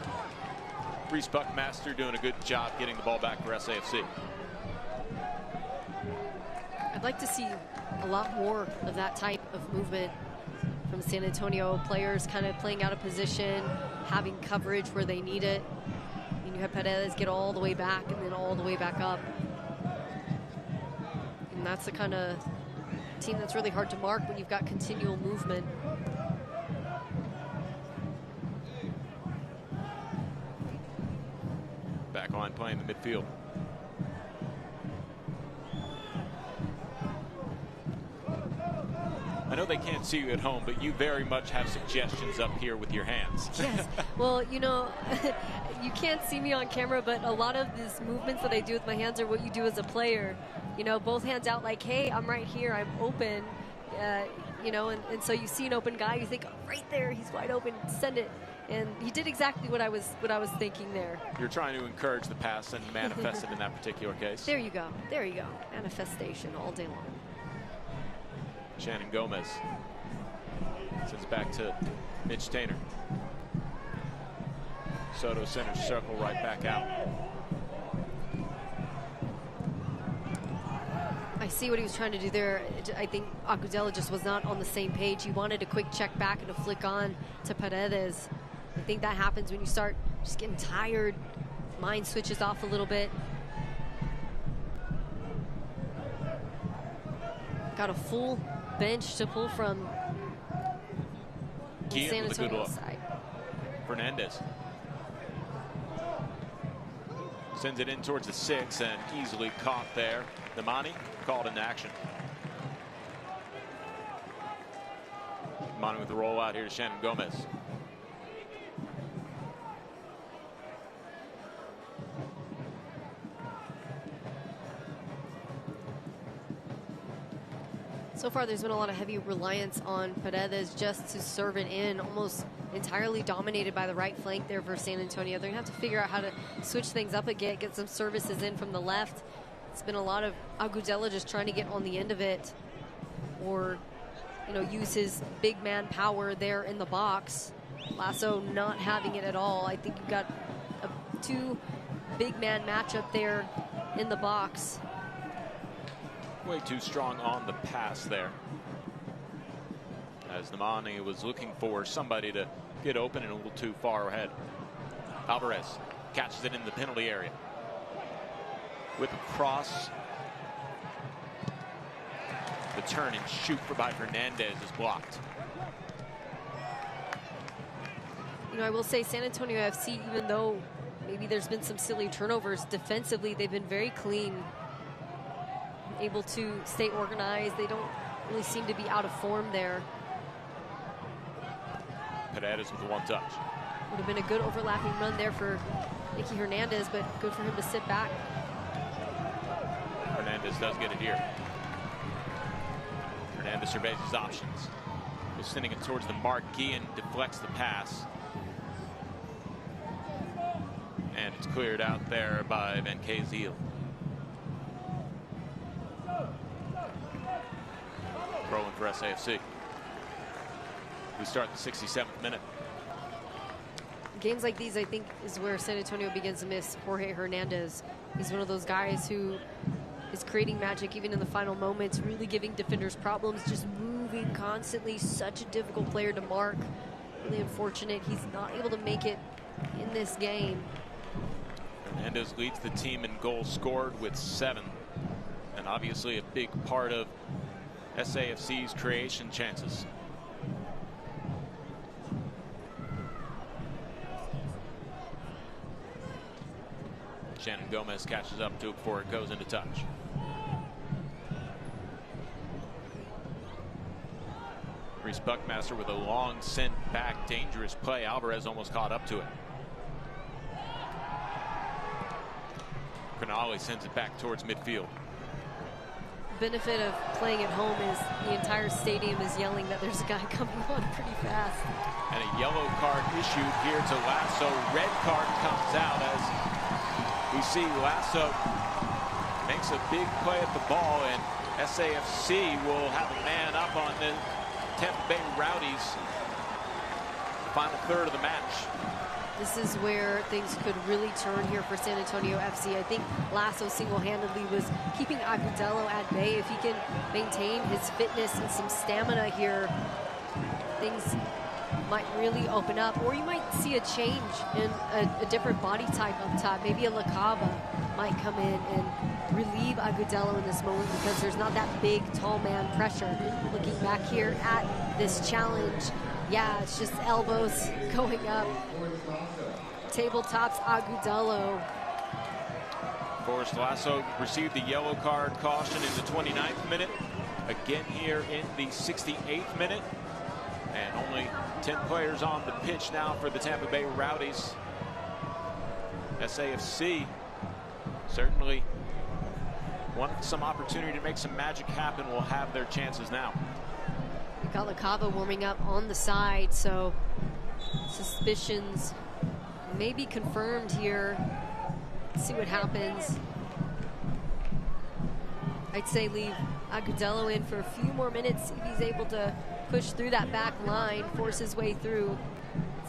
Reese Buckmaster doing a good job getting the ball back for SAFC. I'd like to see a lot more of that type of movement from San Antonio. Players kind of playing out of position, having coverage where they need it. And you have Paredes get all the way back and then all the way back up. And that's the kind of team that's really hard to mark when you've got continual movement. Back line playing the midfield. I know they can't see you at home, but you very much have suggestions up here with your hands. Yes. Well, you can't see me on camera, but a lot of these movements that I do with my hands are what you do as a player. Both hands out like, hey, I'm right here, I'm open. And so you see an open guy, you think, oh, right there, he's wide open, send it. And he did exactly what I was thinking there. You're trying to encourage the pass and manifest it in that particular case. There you go. There you go. Manifestation all day long. Shannon Gomez sends back to Mitch Tainer. Soto center circle right back out. I I see what he was trying to do there. I think Agudelo just was not on the same page. He wanted a quick check back and a flick on to Paredes. I think that happens when you start just getting tired. Mind switches off a little bit. Got a full bench to pull from San Antonio's side. Fernandez sends it in towards the 6 and easily caught there. Nemani called into action. Nemani with the rollout here to Shannon Gomez. So far, there's been a lot of heavy reliance on Paredes just to serve it in, almost entirely dominated by the right flank there for San Antonio. They're going to have to figure out how to switch things up again, get some services in from the left. It's been a lot of Agudelo just trying to get on the end of it or, you know, use his big man power there in the box. Lasso not having it at all. I think you've got a 2 big man matchup there in the box. Way too strong on the pass there, as Nemani was looking for somebody to get open and a little too far ahead. Alvarez catches it in the penalty area. With a cross. The turn and shoot by Fernandez is blocked. You know, I will say San Antonio FC, even though maybe there's been some silly turnovers, defensively they've been very clean, able to stay organized. They don't really seem to be out of form there. Paredes with the one touch. Would have been a good overlapping run there for Nicky Hernandez, but good for him to sit back. Hernandez does get it here. Hernandez surveys his options. Was sending it towards the mark. Guillen deflects the pass. And it's cleared out there by Van Kazeel. Throwing for SAFC. We start the 67th minute. Games like these, I think, is where San Antonio begins to miss Jorge Hernandez. He's one of those guys who is creating magic even in the final moments, really giving defenders problems, just moving constantly. Such a difficult player to mark. Really unfortunate he's not able to make it in this game. Hernandez leads the team in goals scored with 7. And obviously a big part of SAFC's creation chances. Shannon Gomez catches up to it before it goes into touch. Reese Buckmaster with a long sent back, dangerous play. Alvarez almost caught up to it. Canale sends it back towards midfield. Benefit of playing at home is the entire stadium is yelling that there's a guy coming on pretty fast. And a yellow card issued here to Lasso. Red card comes out as we see Lasso makes a big play at the ball, and SAFC will have a man up on the Tampa Bay Rowdies. Final third of the match. This is where things could really turn here for San Antonio FC. I think Lasso single-handedly was keeping Agudelo at bay. If he can maintain his fitness and some stamina here, things might really open up. Or you might see a change in a different body type up top. Maybe a Lacava might come in and relieve Agudelo in this moment because there's not that big, tall man pressure. Looking back here at this challenge, yeah, it's just elbows going up. Tabletops Agudelo. Forrest Lasso received the yellow card caution in the 29th minute. Again here in the 68th minute. And only 10 players on the pitch now for the Tampa Bay Rowdies. SAFC certainly wanted some opportunity to make some magic happen. Will have their chances now. We got Lacava warming up on the side, so suspicions may be confirmed here. Let's see what happens. I'd say leave Agudelo in for a few more minutes, see if he's able to push through that back line, force his way through.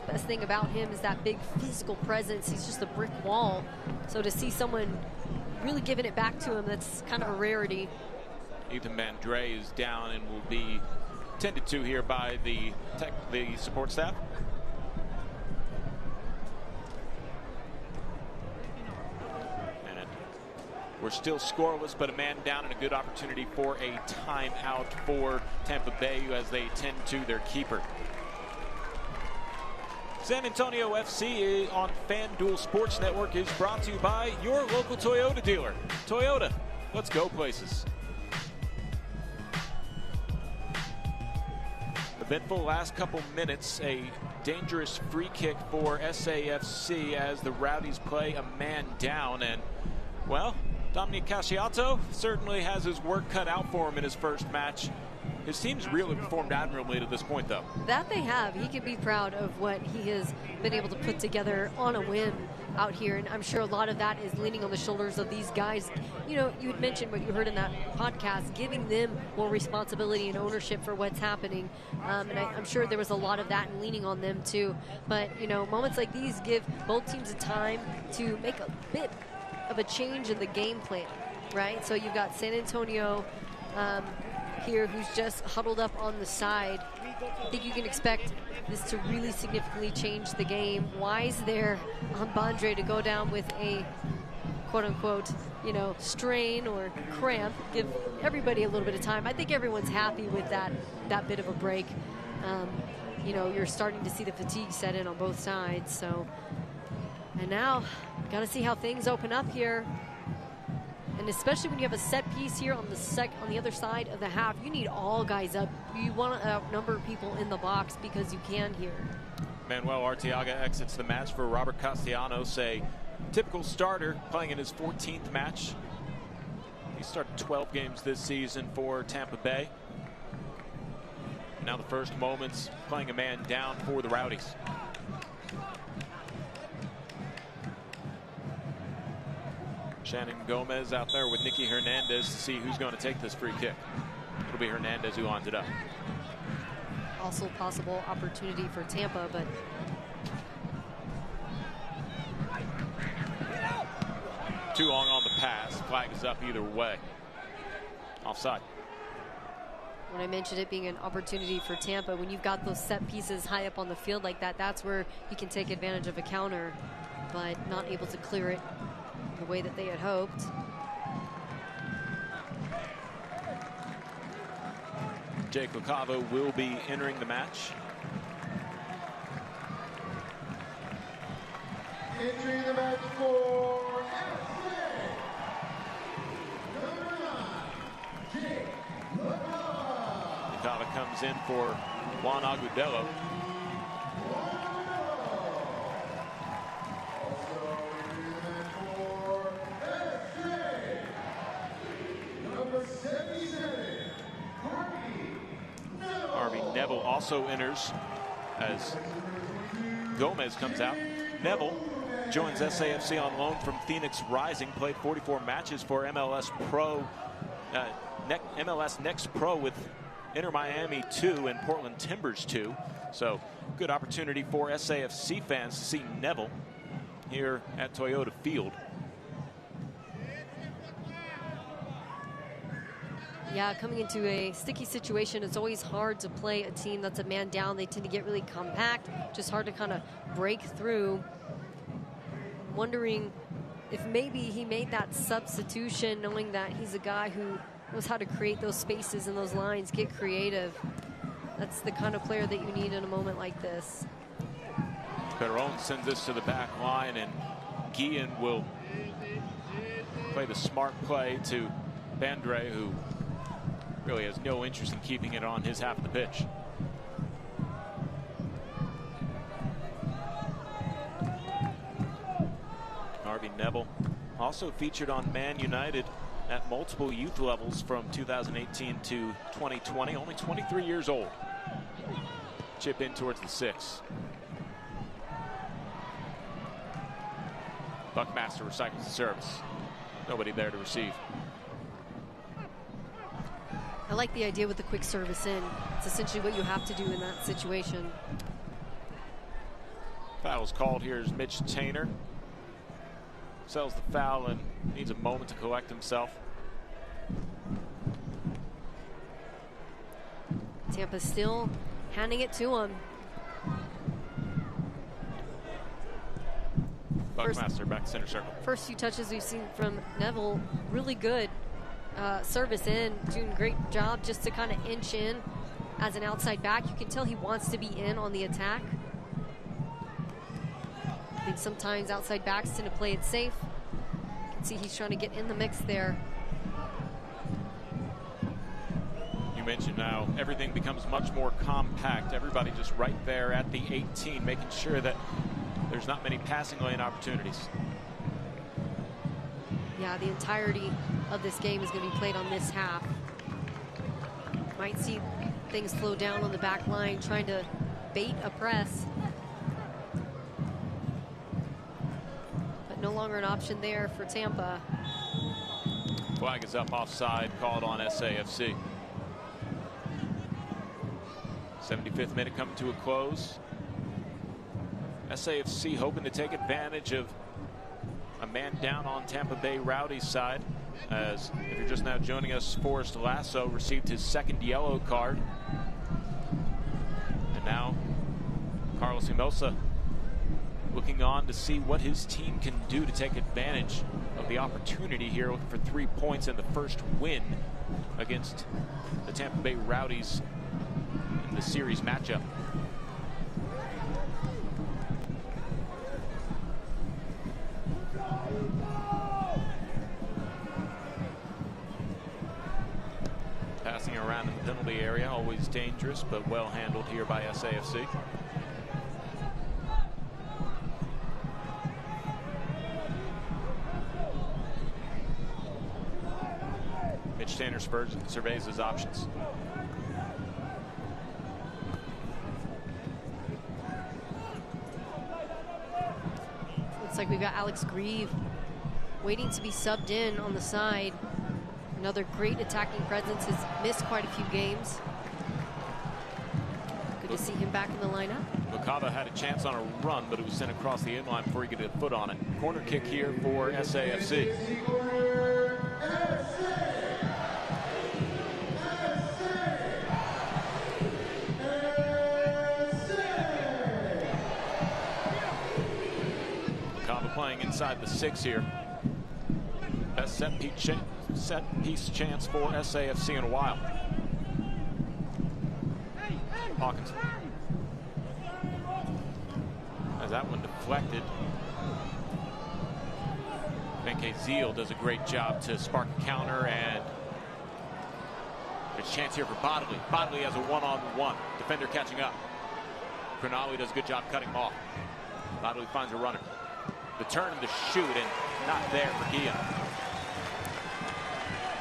The best thing about him is that big physical presence. He's just a brick wall. So to see someone really giving it back to him, that's kind of a rarity. Ethan Mandre is down and will be tended to here by the support staff. And we're still scoreless, but a man down and a good opportunity for a timeout for Tampa Bay as they tend to their keeper. San Antonio FC on FanDuel Sports Network is brought to you by your local Toyota dealer. Toyota, let's go places. Eventful last couple minutes, a dangerous free kick for SAFC as the Rowdies play a man down. And, well, Dominic Casciato certainly has his work cut out for him in his first match. His team's really performed admirably to this point, though. That they have. He can be proud of what he has been able to put together on a whim out here, and I'm sure a lot of that is leaning on the shoulders of these guys. You know, you had mentioned what you heard in that podcast, giving them more responsibility and ownership for what's happening, and I'm sure there was a lot of that and leaning on them too. But, you know, moments like these give both teams a time to make a bit of a change in the game plan, right? So you've got San Antonio here who's just huddled up on the side. I think you can expect this to really significantly change the game. Wise there on Bandre to go down with a quote-unquote, you know, strain or cramp. Give everybody a little bit of time. I think everyone's happy with that bit of a break. You know, you're starting to see the fatigue set in on both sides. So, and now, got to see how things open up here. And especially when you have a set piece here on the other side of the half, you need all guys up. You want to outnumber people in the box because you can here. Manuel Arteaga exits the match for Robert Castellanos, a typical starter playing in his 14th match. He started 12 games this season for Tampa Bay. Now the first moments playing a man down for the Rowdies. Shannon Gomez out there with Nicky Hernandez to see who's going to take this free kick. It'll be Hernandez who lines it up. Also possible opportunity for Tampa, but too long on the pass. Flag is up either way. Offside. When I mentioned it being an opportunity for Tampa, when you've got those set pieces high up on the field like that, that's where he can take advantage of a counter, but not able to clear it the way that they had hoped. Jake Lacava will be entering the match. Entering the match for Jake Lacava. Lacava comes in for Juan Agudelo. Neville also enters as Gomez comes out. Neville joins SAFC on loan from Phoenix Rising, played 44 matches for MLS Next Pro with Inter Miami 2 and Portland Timbers 2. So good opportunity for SAFC fans to see Neville here at Toyota Field. Yeah, coming into a sticky situation, it's always hard to play a team that's a man down. They tend to get really compact, just hard to kind of break through. Wondering if maybe he made that substitution knowing that he's a guy who knows how to create those spaces and those lines, get creative. That's the kind of player that you need in a moment like this. Perron sends this to the back line, and Guillen will play the smart play to Bandre, who really has no interest in keeping it on his half of the pitch. Harvey Neville also featured on Man United at multiple youth levels from 2018 to 2020, only 23 years old. Chip in towards the 6. Buckmaster recycles the service. Nobody there to receive. I like the idea with the quick service in. It's essentially what you have to do in that situation. Foul's called here is Mitch Tainer. Sells the foul and needs a moment to collect himself. Tampa's still handing it to him. Buckmaster back to center circle. First few touches we've seen from Neville, really good service in, doing a great job just to kind of inch in as an outside back. You can tell he wants to be in on the attack. I think sometimes outside backs tend to play it safe. You can see he's trying to get in the mix there. You mentioned now everything becomes much more compact. Everybody just right there at the 18, making sure that there's not many passing lane opportunities. Yeah, the entirety of this game is going to be played on this half. Might see things slow down on the back line, trying to bait a press. But no longer an option there for Tampa. Flag is up, offside, called on SAFC. 75th minute coming to a close. SAFC hoping to take advantage of a man down on Tampa Bay Rowdies side. As if you're just now joining us, Forrest Lasso received his second yellow card. And now Carlos Hinosa looking on to see what his team can do to take advantage of the opportunity here, looking for 3 points in the first win against the Tampa Bay Rowdies in the series matchup. Passing around in the penalty area, always dangerous, but well handled here by SAFC. Mitch Tanner surveys his options. Looks like we've got Alex Grieve waiting to be subbed in on the side. Another great attacking presence, has missed quite a few games. Good to see him back in the lineup. Macaba had a chance on a run, but it was sent across the inline before he could get a foot on it. Corner kick here for SAFC. Macaba playing inside the 6 here. Best set piece chance for SAFC in a while. Hawkins. As that one deflected. Benke Zeal does a great job to spark a counter, and there's a chance here for Bodley. Bodley has a one-on-one. Defender catching up. Cronawi does a good job cutting him off. Bodley finds a runner. The turn and the shoot, and not there for Guillen.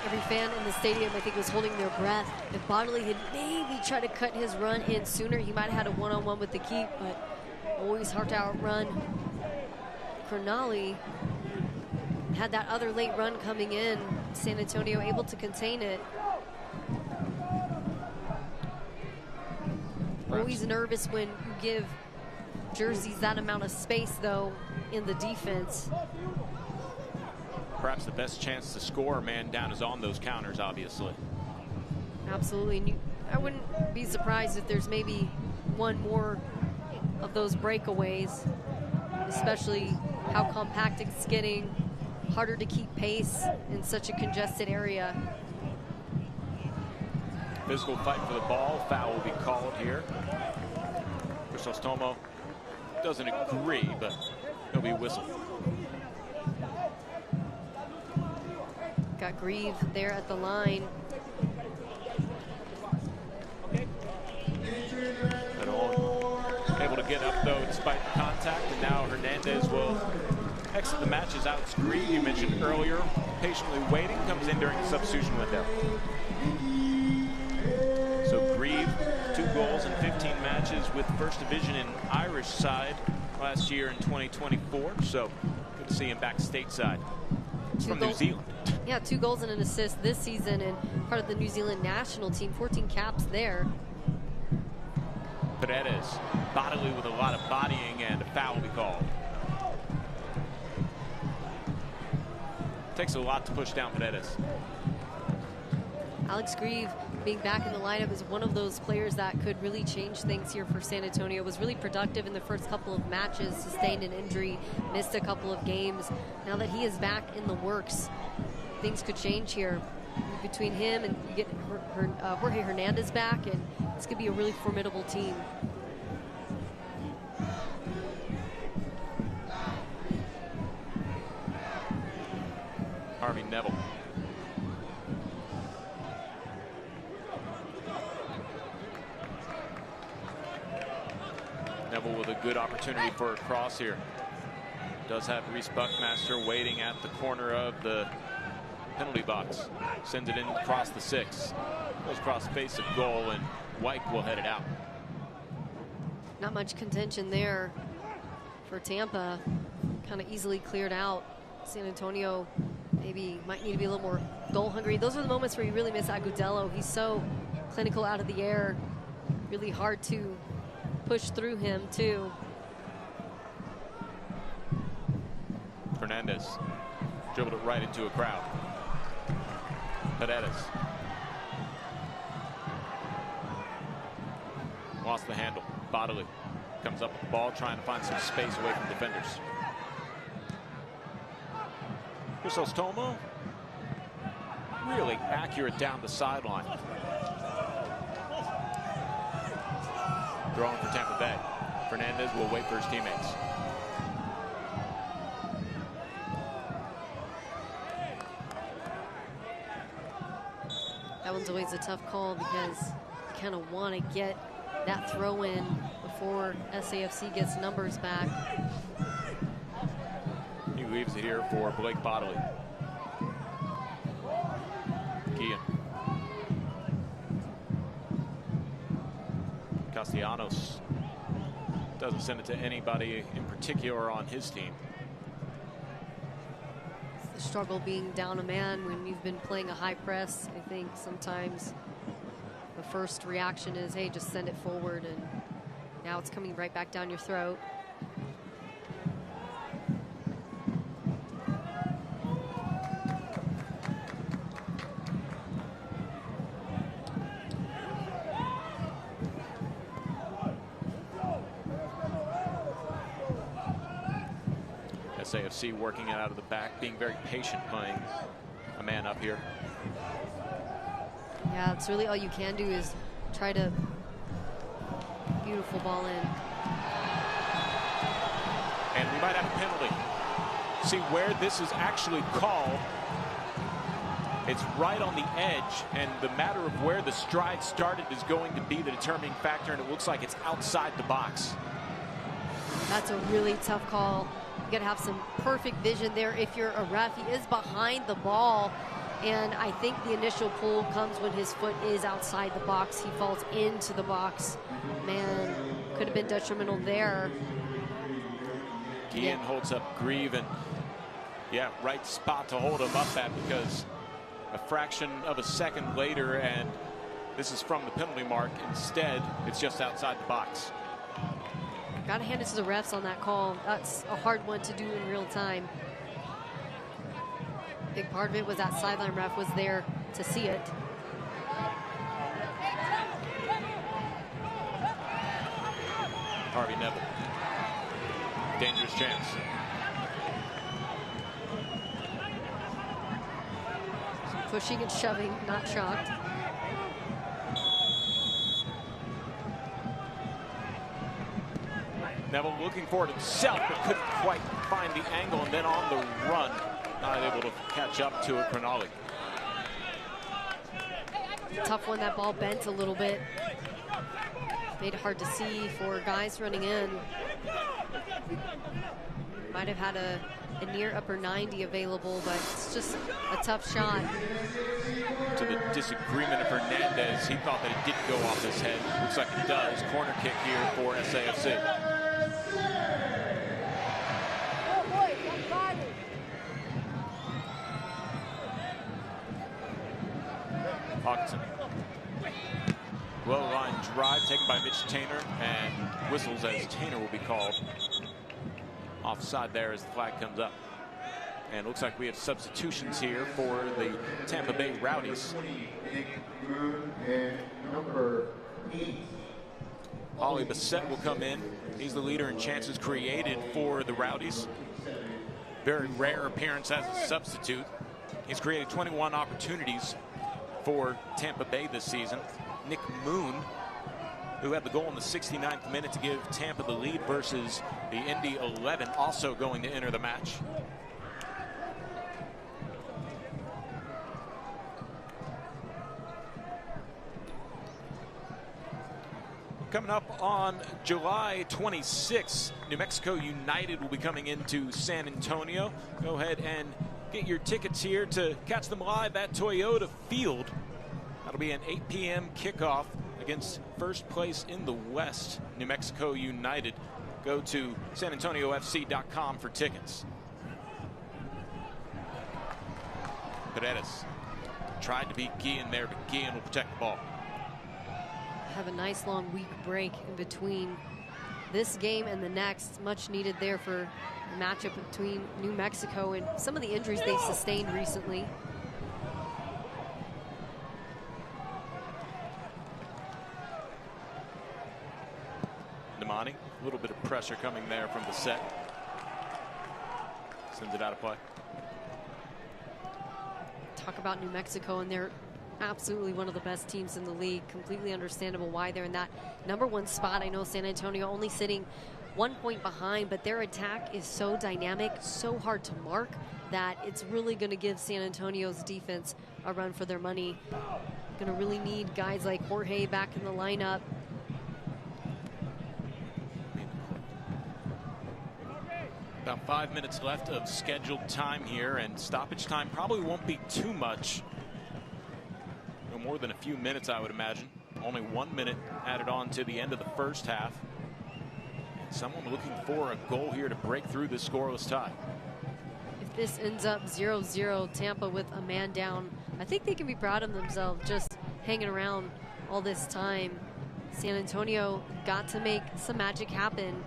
Every fan in the stadium, I think, was holding their breath. If Bodley had maybe tried to cut his run in sooner, he might have had a one-on-one with the keep, but always hard to outrun. Cronawi had that other late run coming in. San Antonio able to contain it. Always nervous when you give jerseys that amount of space, though, in the defense. Perhaps the best chance to score a man down is on those counters, obviously. Absolutely. And I wouldn't be surprised if there's maybe one more of those breakaways, especially how compact it's getting, harder to keep pace in such a congested area. Physical fight for the ball. Foul will be called here. Crisostomo doesn't agree, but he'll be whistled. Got Grieve there at the line. Able to get up, though, despite the contact, and now Hernandez will exit the match as Alex Grieve, you mentioned earlier, patiently waiting, comes in during the substitution window. So Grieve, 2 goals in 15 matches with First Division and Irish side last year in 2024. So good to see him back stateside. He's from New Zealand. Yeah, 2 goals and an assist this season, and part of the New Zealand national team, 14 caps there. Paredes, Bodley with a lot of bodying, and a foul will be called. Takes a lot to push down Paredes. Alex Grieve being back in the lineup is one of those players that could really change things here for San Antonio. Was really productive in the first couple of matches, sustained an injury, missed a couple of games. Now that he is back in the works, things could change here. Between him and you get Jorge Hernandez back, and this could be a really formidable team. Harvey Neville. Neville with a good opportunity for a cross here. Does have Reese Buckmaster waiting at the corner of the penalty box. Sends it in across the 6. Goes across the face of goal, and White will head it out. Not much contention there for Tampa. Kind of easily cleared out. San Antonio maybe might need to be a little more goal hungry. Those are the moments where you really miss Agudelo. He's so clinical out of the air. Really hard to push through him too. Fernandez dribbled it right into a crowd. Paredes lost the handle. Bodily comes up with the ball, trying to find some space away from defenders. Crisostomo really accurate down the sideline. Throwing for Tampa Bay. Fernandez will wait for his teammates. That one's always a tough call because you kind of want to get that throw in before SAFC gets numbers back. He leaves it here for Blake Bodily. Guillen. Castellanos doesn't send it to anybody in particular on his team. The struggle being down a man when you've been playing a high press. I think sometimes the first reaction is, hey, just send it forward, and now it's coming right back down your throat. SAFC working it out of the back, being very patient, playing a man up here. Yeah, it's really all you can do is try to beautiful ball in. And we might have a penalty. See where this is actually called. It's right on the edge, and the matter of where the stride started is going to be the determining factor, and it looks like it's outside the box. That's a really tough call. You gotta have some perfect vision there if you're a ref. He is behind the ball, and I think the initial pull comes when his foot is outside the box. He falls into the box. Man, could have been detrimental there. Guillen holds up Grieve, and yeah, right spot to hold him up at, because a fraction of a second later, and this is from the penalty mark. Instead, it's just outside the box. Got to hand it to the refs on that call. That's a hard one to do in real time. Big part of it was that sideline ref was there to see it. Harvey Neville. Dangerous chance. Some pushing and shoving, not shocked. Neville looking for it himself, but couldn't quite find the angle, and then on the run, not able to catch up to it. Crognali. Tough one, that ball bent a little bit. Made it hard to see for guys running in. Might have had a near upper 90 available, but it's just a tough shot. To the disagreement of Hernandez, he thought that it didn't go off his head. Looks like it does. Corner kick here for SAFC. Hawkinson. Low line drive taken by Mitch Tainer, and whistles as Tainer will be called offside there as the flag comes up. And it looks like we have substitutions here for the Tampa Bay Rowdies. Ollie Bassett will come in. He's the leader in chances created for the Rowdies. Very rare appearance as a substitute. He's created 21 opportunities for Tampa Bay this season. Nick Moon, who had the goal in the 69th minute to give Tampa the lead versus the Indy 11, also going to enter the match. Coming up on July 26th, New Mexico United will be coming into San Antonio. Go ahead and get your tickets here to catch them live at Toyota Field. That'll be an 8 p.m. kickoff against first place in the West, New Mexico United. Go to sanantoniofc.com for tickets. Paredes tried to beat Guillen there, but Guillen will protect the ball. Have a nice long week break in between this game and the next. Much needed there for a matchup between New Mexico and some of the injuries they've sustained recently. Nemani, a little bit of pressure coming there from the set. Sends it out of play. Talk about New Mexico, and they're absolutely one of the best teams in the league. Completely understandable why they're in that #1 spot. I know San Antonio only sitting 1 point behind, but their attack is so dynamic, so hard to mark, that it's really going to give San Antonio's defense a run for their money. Going to really need guys like Jorge back in the lineup. About 5 minutes left of scheduled time here, and stoppage time probably won't be too much. No more than a few minutes, I would imagine. Only 1 minute added on to the end of the first half. And someone looking for a goal here to break through this scoreless tie. If this ends up 0-0, Tampa with a man down, I think they can be proud of themselves just hanging around all this time. San Antonio got to make some magic happen.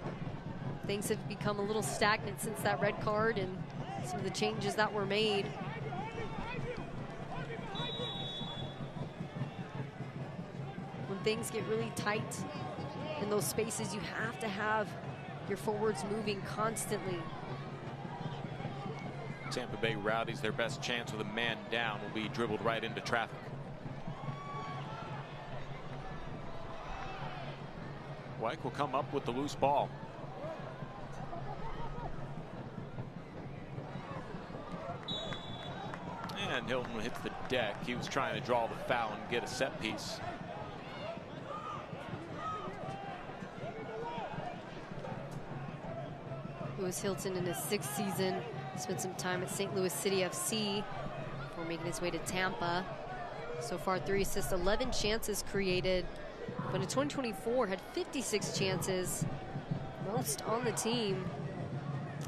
Things have become a little stagnant since that red card and some of the changes that were made. When things get really tight in those spaces, you have to have your forwards moving constantly. Tampa Bay Rowdies, their best chance with a man down will be dribbled right into traffic. White will come up with the loose ball. And Hilton hits the deck. He was trying to draw the foul and get a set piece. Lewis Hilton in his 6th season spent some time at St. Louis City FC before making his way to Tampa. So far 3 assists, 11 chances created, but in 2024 had 56 chances, most on the team.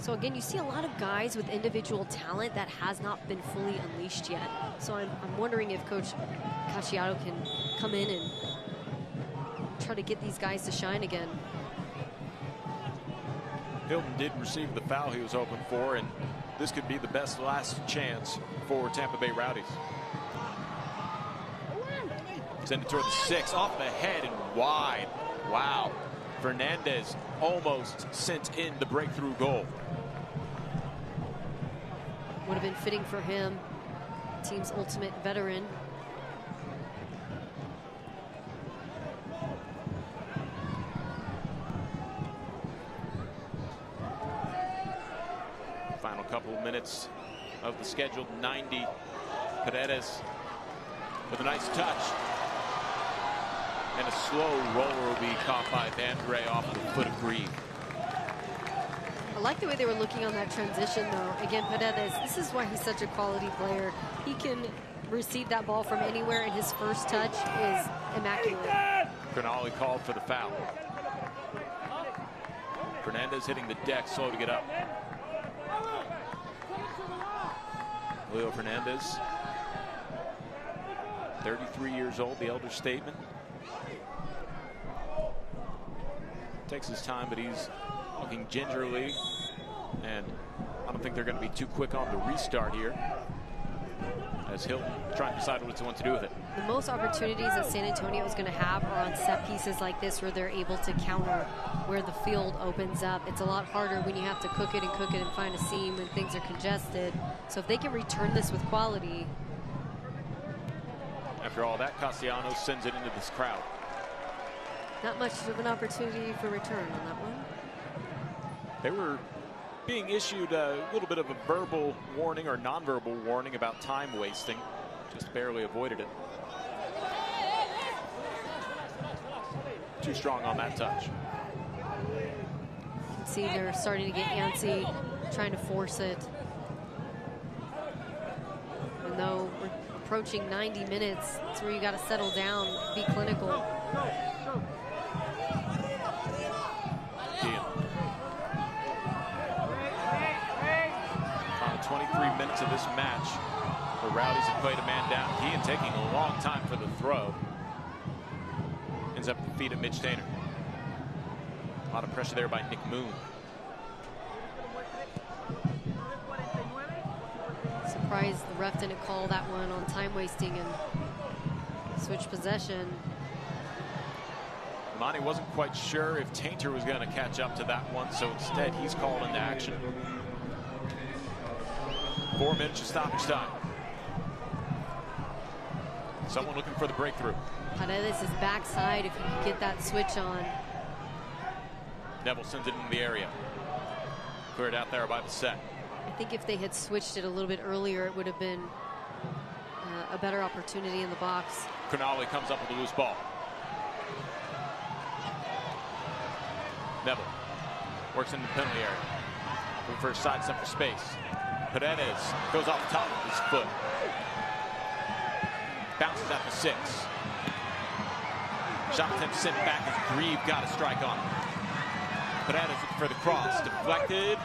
So again, you see a lot of guys with individual talent that has not been fully unleashed yet. So I'm wondering if Coach Cacciato can come in and try to get these guys to shine again. Hilton did receive the foul he was hoping for, and this could be the best last chance for Tampa Bay Rowdies. Send it toward the 6, off the head and wide. Wow. Fernandez almost sent in the breakthrough goal. Would have been fitting for him, team's ultimate veteran. Final couple of minutes of the scheduled 90. Paredes with a nice touch. And a slow roller will be caught by Vandre off the foot of Grieve. I like the way they were looking on that transition, though. Again, Paredes, this is why he's such a quality player. He can receive that ball from anywhere, and his first touch is immaculate. Cronali called for the foul. Fernandez hitting the deck, slow to get up. Leo Fernandez, 33 years old, the elder statesman. Takes his time, but he's looking gingerly and I don't think they're going to be too quick on the restart here, as Hilton trying to decide what he wants to do with it. The most opportunities that San Antonio is going to have are on set pieces like this, where they're able to counter where the field opens up. It's a lot harder when you have to cook it and find a seam when things are congested. So if they can return this with quality. After all that, Castellanos sends it into this crowd. Not much of an opportunity for return on that one. They were being issued a little bit of a verbal warning or nonverbal warning about time wasting. Just barely avoided it. Too strong on that touch. You can see they're starting to get antsy, trying to force it. And though we're approaching 90 minutes, it's where you got to settle down, be clinical. 23 minutes of this match, the Rowdies have played a man down. Kean taking a long time for the throw. Ends up at the feet of Mitch Tainer. A lot of pressure there by Nick Moon. Surprised the ref didn't call that one on time wasting and switch possession. Monty wasn't quite sure if Tainter was going to catch up to that one, so instead he's called into action. 4 minutes of stoppage time. Someone looking for the breakthrough. Paredes is backside if you can get that switch on. Neville sends it into the area. Cleared out there by the set. I think if they had switched it a little bit earlier, it would have been a better opportunity in the box. Cronali comes up with a loose ball. Neville works in the penalty area. Looking for a sidestep for space. Paredes goes off the top of his foot. Bounces at the 6. Shot attempt sent back as Grieve got a strike on it. Paredes looking for the cross. Deflected.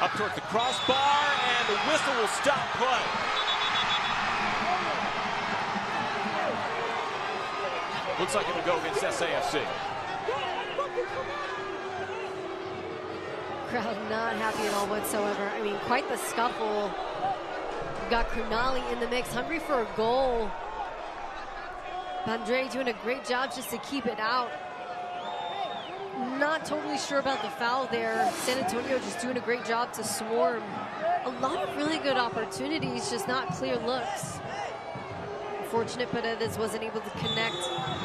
Up towards the crossbar, and the whistle will stop play. Looks like it'll go against SAFC. Crowd not happy at all whatsoever. I mean, quite the scuffle. We've got Cronali in the mix, hungry for a goal. Bandre doing a great job just to keep it out. Not totally sure about the foul there. San Antonio just doing a great job to swarm. A lot of really good opportunities, just not clear looks. Unfortunate Paredes wasn't able to connect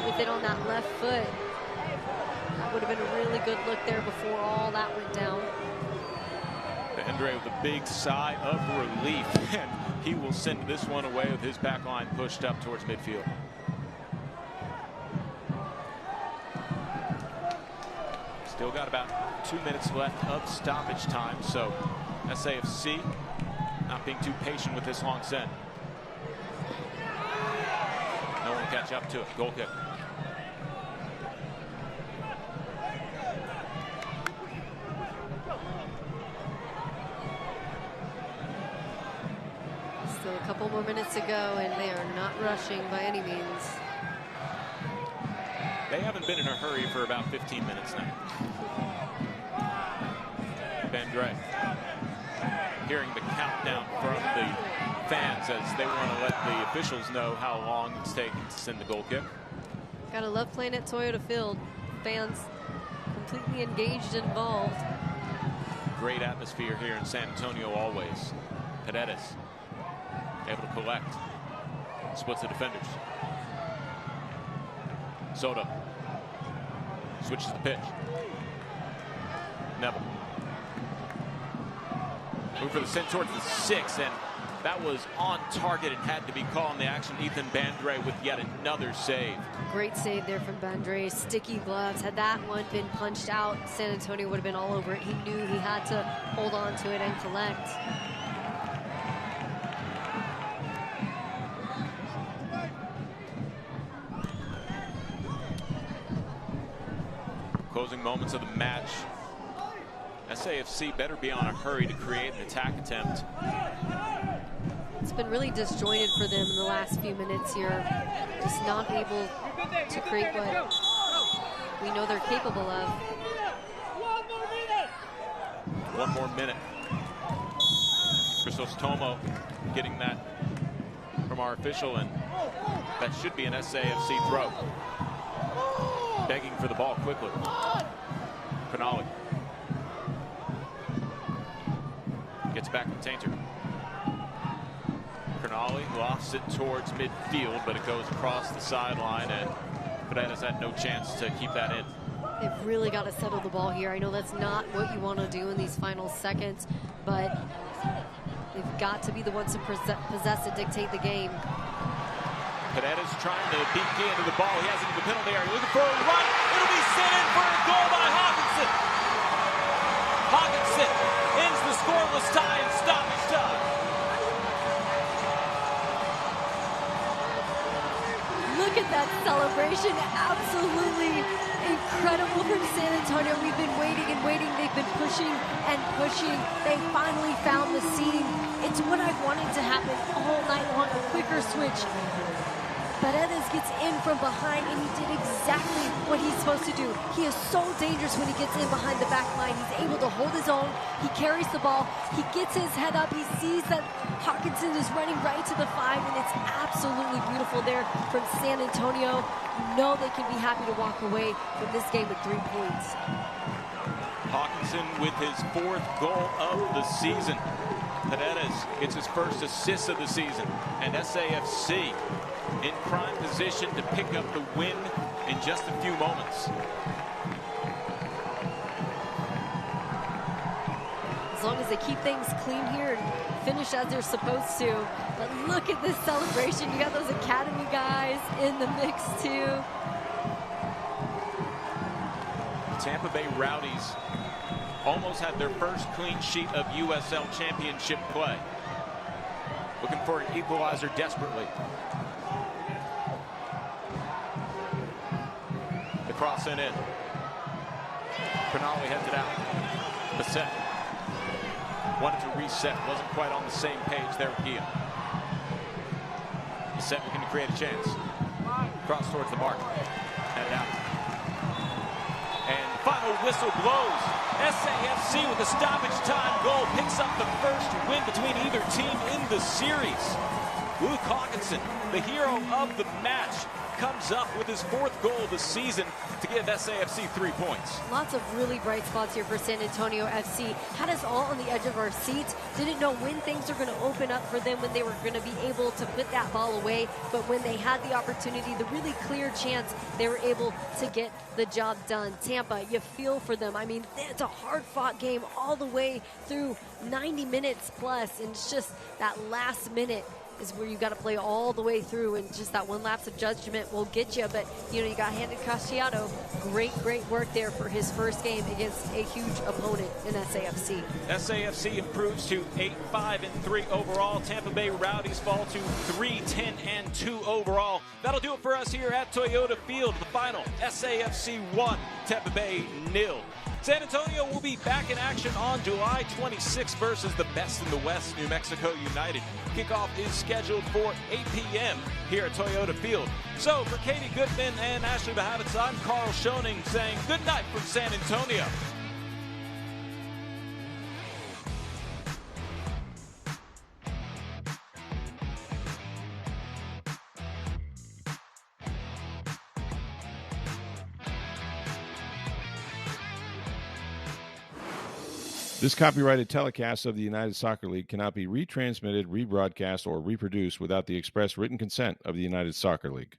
with it on that left foot. That would have been a really good look there before all that went down. Andre with a big sigh of relief, and he will send this one away with his back line pushed up towards midfield. Still got about 2 minutes left of stoppage time, so SAFC not being too patient with this long send. No one will catch up to it. Goal kick. Still a couple more minutes to go, and they are not rushing by any means. They haven't been in a hurry for about 15 minutes now. Bandre hearing the countdown from the fans as they want to let the officials know how long it's taking to send the goal kick. Gotta love playing at Toyota Field. Fans completely engaged and involved. Great atmosphere here in San Antonio always. Paredes able to collect. Splits the defenders. Soto switches the pitch. Neville. Move for the send towards the 6, and that was on target and had to be called in the action. Ethan Bandre with yet another save. Great save there from Bandre. Sticky gloves. Had that one been punched out, San Antonio would have been all over it. He knew he had to hold on to it and collect. Closing moments of the match. SAFC better be on a hurry to create an attack attempt. It's been really disjointed for them in the last few minutes here. Just not able to create what we know they're capable of. 1 more minute. Crisostomo getting that from our official, and that should be an SAFC throw. Begging for the ball quickly. Canali gets back to Tainter. Canali lofts it towards midfield, but it goes across the sideline, and Paredes had no chance to keep that in. They've really got to settle the ball here. I know that's not what you want to do in these final seconds, but they've got to be the ones to possess and dictate the game. Paredes trying to beat Guy into the ball. He has it in the penalty area. Looking for a run. It'll be sent in for a goal by Hawkinson. Hawkinson ends the scoreless tie in stoppage time. Look at that celebration. Absolutely incredible from San Antonio. We've been waiting and waiting. They've been pushing and pushing. They finally found the seam. It's what I wanted to happen all night long, a quicker switch. Paredes gets in from behind, and he did exactly what he's supposed to do. He is so dangerous when he gets in behind the back line. He's able to hold his own. He carries the ball. He gets his head up. He sees that Hawkinson is running right to the 5, and it's absolutely beautiful there from San Antonio. You know they can be happy to walk away from this game with 3 points. Hawkinson with his 4th goal of the season. Paredes gets his first assist of the season, and SAFC in prime position to pick up the win in just a few moments. As long as they keep things clean here and finish as they're supposed to. But look at this celebration. You got those Academy guys in the mix too. Tampa Bay Rowdies almost had their first clean sheet of USL Championship play. Looking for an equalizer desperately. The cross in. Canali heads it out. Bissett wanted to reset. Wasn't quite on the same page there with Guillaume. Bissett looking to create a chance. Cross towards the mark. Headed out. And final whistle blows. SAFC with a stoppage time goal picks up the first win between either team in the series. Luke Hawkinson, the hero of the match, comes up with his 4th goal of the season to give SAFC 3 points. Lots of really bright spots here for San Antonio FC. Had us all on the edge of our seats. Didn't know when things were going to open up for them, when they were going to be able to put that ball away. But when they had the opportunity, the really clear chance, they were able to get the job done. Tampa, you feel for them. I mean, it's a hard-fought game all the way through 90 minutes plus, and it's just that last minute is where you got to play all the way through, and just that one lapse of judgment will get you. But you know, you got handed Castellano. Great work there for his first game against a huge opponent in SAFC. SAFC improves to 8-5-3 overall. Tampa Bay Rowdies fall to 3-10-2 overall. That'll do it for us here at Toyota Field. The final: SAFC 1, Tampa Bay 0. San Antonio will be back in action on July 26th versus the best in the West, New Mexico United. Kickoff is scheduled for 8 p.m. here at Toyota Field. So for Katie Goodman and Ashley Bahavitz, I'm Carl Schoening saying good night from San Antonio. This copyrighted telecast of the United Soccer League cannot be retransmitted, rebroadcast, or reproduced without the express written consent of the United Soccer League.